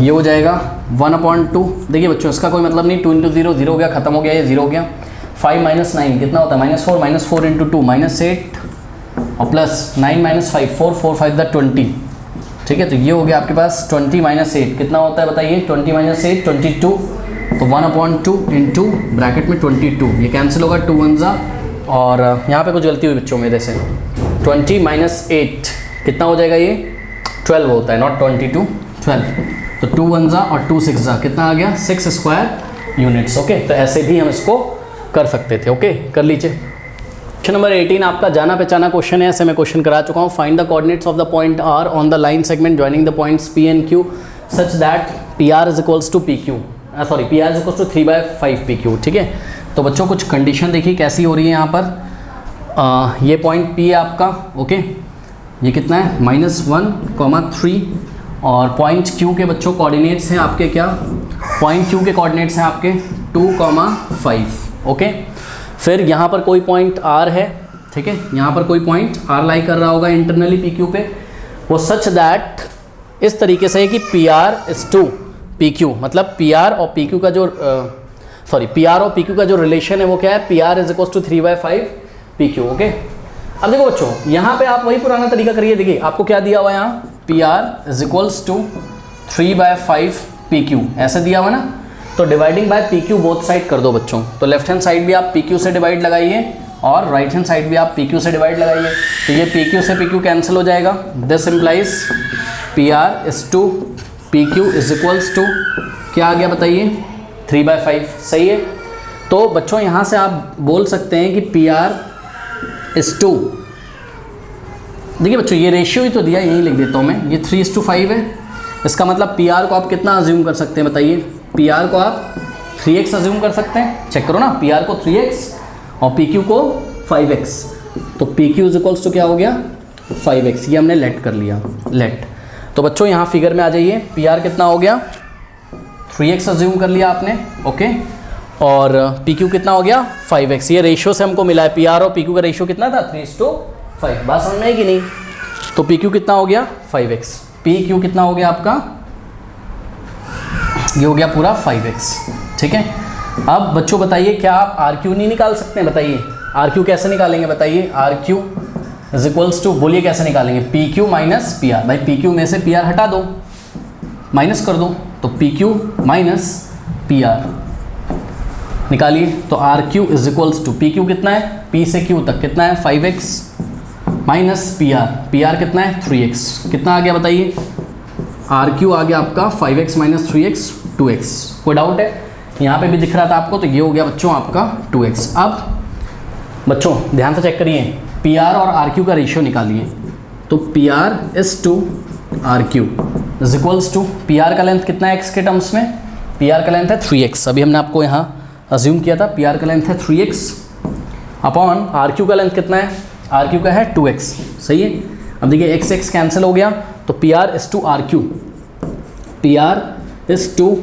ये हो जाएगा 1/2। देखिए बच्चों इसका कोई मतलब नहीं, 2 × 0 0 हो गया, खत्म हो गया, ये 0 हो गया। 5 माइनस 9 कितना होता है -4 × 2 -8 और प्लस 9 माइनस 5 4 4 5 द 20। ठीक है, तो ये हो गया आपके पास 20 माइनस 8 कितना होता है बताइए, 20 माइनस 8 22, तो 1/2 इंटू ब्रैकेट में 22, ये कैंसिल होगा 2 1 जा, और यहाँ पे कुछ गलती हुई बच्चों मेरे से, 20 माइनस 8 कितना हो जाएगा, ये 12 होता है, नॉट 22 12, तो 2 1 जा और 2 6 जा कितना आ गया 6 स्क्वायर यूनिट्स। ओके, तो ऐसे भी हम इसको कर सकते थे। ओके, कर लीजिए। क्वेश्चन नंबर 18 आपका जाना पहचाना क्वेश्चन है, ऐसे मैं क्वेश्चन करा चुका हूँ। Find the coordinates of the point R on the line segment joining the points P and Q such that P R is equals to P Q, sorry P R is equals to 3/5 P Q. ठीक है, तो बच्चों कुछ condition देखिए कैसी हो रही है यहाँ पर। ये पॉइंट पी है आपका, ओके, ये कितना है -1,3 और पॉइंट क्यू के बच्चों कोऑर्डिनेट्स हैं आपके क्या, पॉइंट क्यू के कोऑर्डिनेट्स हैं आपके 2,5। ओके, फिर यहाँ पर कोई पॉइंट आर है, ठीक है, यहाँ पर कोई पॉइंट आर लाई कर रहा होगा इंटरनली पी क्यू पे, वो सच दैट इस तरीके से है कि P R is to P Q, मतलब पी आर और पी क्यू का जो पी आर और पी क्यू का जो रिलेशन है वो क्या है, P R is equals to 3/5 P Q. Okay, अब देखो बच्चों यहाँ पे आप वही पुराना तरीका करिए, देखिए आपको क्या दिया हुआ है यहाँ, P R is equals to 3/5 P Q ऐसे दिया हुआ ना, तो dividing by P Q both side कर दो बच्चों, तो लेफ्ट हैंड साइड भी आप पी क्यू से डिवाइड लगाइए और राइट हैंड साइड भी आप पी क्यू से डिवाइड लगाइए, तो ये पी क्यू से पी क्यू कैंसिल हो जाएगा। This implies P R is to P Q is equals to क्या आ गया बताइए 3/5, सही है। तो बच्चों यहाँ से आप बोल सकते हैं कि पी आर इज टू, देखिए बच्चों ये रेशियो ही तो दिया, यही लिख देता हूँ मैं, ये 3:5 है, इसका मतलब पी आर को आप कितना अज्यूम कर सकते हैं बताइए, पी आर को आप 3x अज्यूम कर सकते हैं, चेक करो ना, पी आर को 3x और पी क्यू को 5x, तो P Q is equals to क्या हो गया 5x, ये हमने लेट कर लिया, लेट। तो बच्चों यहाँ फिगर में आ जाइए, पी आर कितना हो गया 3x अज्यूम कर लिया आपने, ओके, और पी क्यू कितना हो गया 5x, ये रेशियो से हमको मिला है, पी आर और पी क्यू का रेशियो कितना था 3:5, बात समझ में आई कि नहीं। तो पी क्यू कितना हो गया 5x, पी क्यू कितना हो गया आपका, ये हो गया पूरा 5x। ठीक है, अब बच्चों बताइए क्या आप आर क्यू नहीं निकाल सकते हैं, बताइए आर क्यू कैसे निकालेंगे, बताइए R Q is equals to, बोलिए कैसे निकालेंगे, P Q minus P R, भाई पी क्यू में से पी आर हटा दो, माइनस कर दो, तो P Q minus P R निकालिए, तो R Q is equals to P Q कितना है, पी से क्यू तक कितना है 5x माइनस पी आर कितना है 3x, कितना आ गया बताइए, आर क्यू आ गया आपका 5x माइनस 3x 2x, कोई डाउट है, यहाँ पे भी दिख रहा था आपको, तो ये हो गया बच्चों आपका 2x। अब बच्चों ध्यान से चेक करिए, पी आर और आर क्यू का रेशियो निकालिए, तो P R is to R Q is equals to, P R का लेंथ कितना है x के टर्म्स में, पी आर का लेंथ है 3x, अभी हमने आपको यहाँ अज्यूम किया था, पी आर का लेंथ है 3x अपॉन आर क्यू का लेंथ कितना है, आर क्यू का है 2x, सही है। अब देखिए x कैंसिल हो गया, तो P R is to R Q, P R is to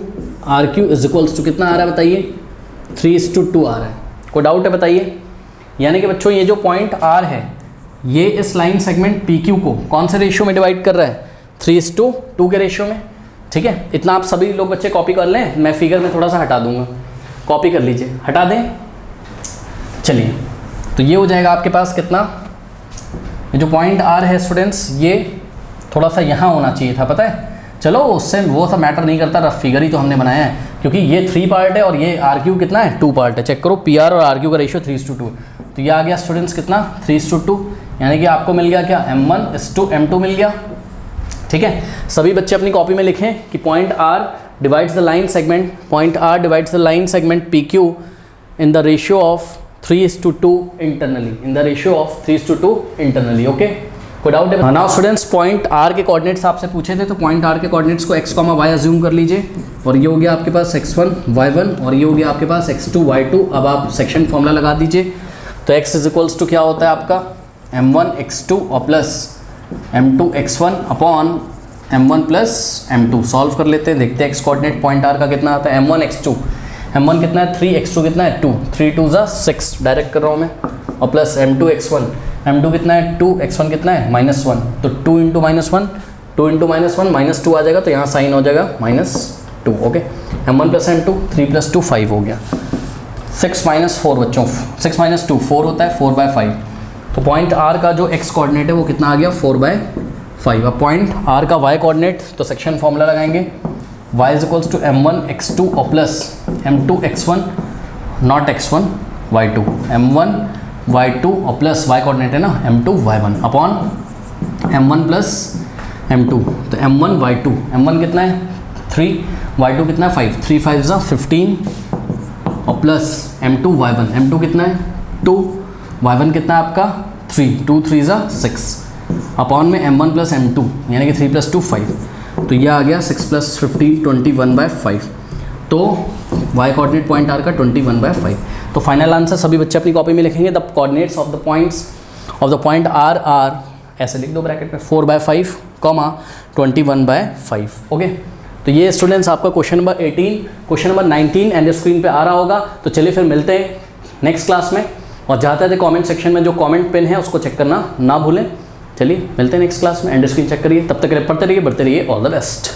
R Q is equals to कितना आ रहा है बताइए 3:2 आ रहा है, कोई डाउट है बताइए। यानी कि बच्चों ये जो पॉइंट आर है ये इस लाइन सेगमेंट पी क्यू को कौन से रेशियो में डिवाइड कर रहा है 3:2 के रेशियो में। ठीक है, इतना आप सभी लोग बच्चे कॉपी कर लें, मैं फिगर में थोड़ा सा हटा दूंगा, कॉपी कर लीजिए, हटा दें। चलिए, तो ये हो जाएगा आपके पास कितना, ये जो पॉइंट आर है स्टूडेंट्स ये थोड़ा सा यहाँ होना चाहिए था, पता है, चलो उससे वो सब मैटर नहीं करता, रफ फिगर ही तो हमने बनाया है, क्योंकि ये 3 पार्ट है और ये आर क्यू कितना है 2 पार्ट है। चेक करो पी आर और आर क्यू का रेशियो 3:2, तो ये आ गया स्टूडेंट्स कितना 3:2, यानी कि आपको मिल गया क्या m1 is to m2 मिल गया। ठीक है, सभी बच्चे अपनी कॉपी में लिखें कि point R divides the line segment, point R divides the line segment P Q in the ratio of 3:2 internally, in the ratio of 3:2 internally. Okay, कोई डाउट है? नाउ स्टूडेंट्स पॉइंट आर के coordinates आपसे पूछे थे, तो point are के coordinates को x, y assume कर लीजिए, और ये हो गया आपके पास x1 y1 और ये हो गया आपके पास x2 y2। अब आप सेक्शन फॉर्मूला लगा दीजिए, तो x इज इक्वल्स टू क्या होता है आपका m1 x2 और plus m2x1 upon m1 plus m2 solve कर लेते हैं, देखते हैं एक्स कोऑर्डिनेट पॉइंट r का कितना आता है। m1 x2, m1 कितना है 3, x2 कितना है 2, 3 2 ज़ा 6 डायरेक्ट कर रहा हूँ मैं, और प्लस m2 x1, m2 कितना है 2, x1 कितना है -1, तो 2 इंटू -1, 2 इंटू -1 -2 आ जाएगा, तो यहाँ साइन हो जाएगा -2। ओके, m1 प्लस m2 3 + 2 5 हो गया। 6 - 4 बच्चों, 6 - 2 4 होता है, 4/5। तो पॉइंट r का जो x कोऑर्डिनेट है वो कितना आ गया 4/5। अब पॉइंट r का y कोऑर्डिनेट, तो सेक्शन फॉर्मूला लगाएंगे, y = m1 x2 और plus m2 x1 not x1 y2, m1 y2 और प्लस y कोऑर्डिनेट है ना m2 y1 upon m1 plus m2, तो m1 y2, m1 कितना है 3, y2 कितना है 5, 3 5 ज़ा 15 और प्लस m2 y1, m2 कितना है 2, y1 कितना है आपका 3, 2 3 ज़ा 6 अपॉन में m1 प्लस m2 यानी कि 3 + 2 5, तो यह आ गया 6 + 15 21/5। तो y कोऑर्डिनेट पॉइंट r का 21/5। तो फाइनल आंसर सभी बच्चे अपनी कॉपी में लिखेंगे, the coordinates of the points of the point r R, ऐसे लिख दो ब्रैकेट में 4/5, 21/5। ओके, तो ये स्टूडेंट्स आपका question number 18, question number 19 and screen पे आ रहा होगा। तो चलिए फिर मिलते हैं नेक्स्ट क्लास में, और जाते थे कमेंट सेक्शन में जो कमेंट पिन है उसको चेक करना ना भूलें। चलिए मिलते हैं नेक्स्ट क्लास में, एंड स्क्रीन चेक करिए, तब तक पढ़ते रहिए, बढ़ते रहिए, ऑल द बेस्ट।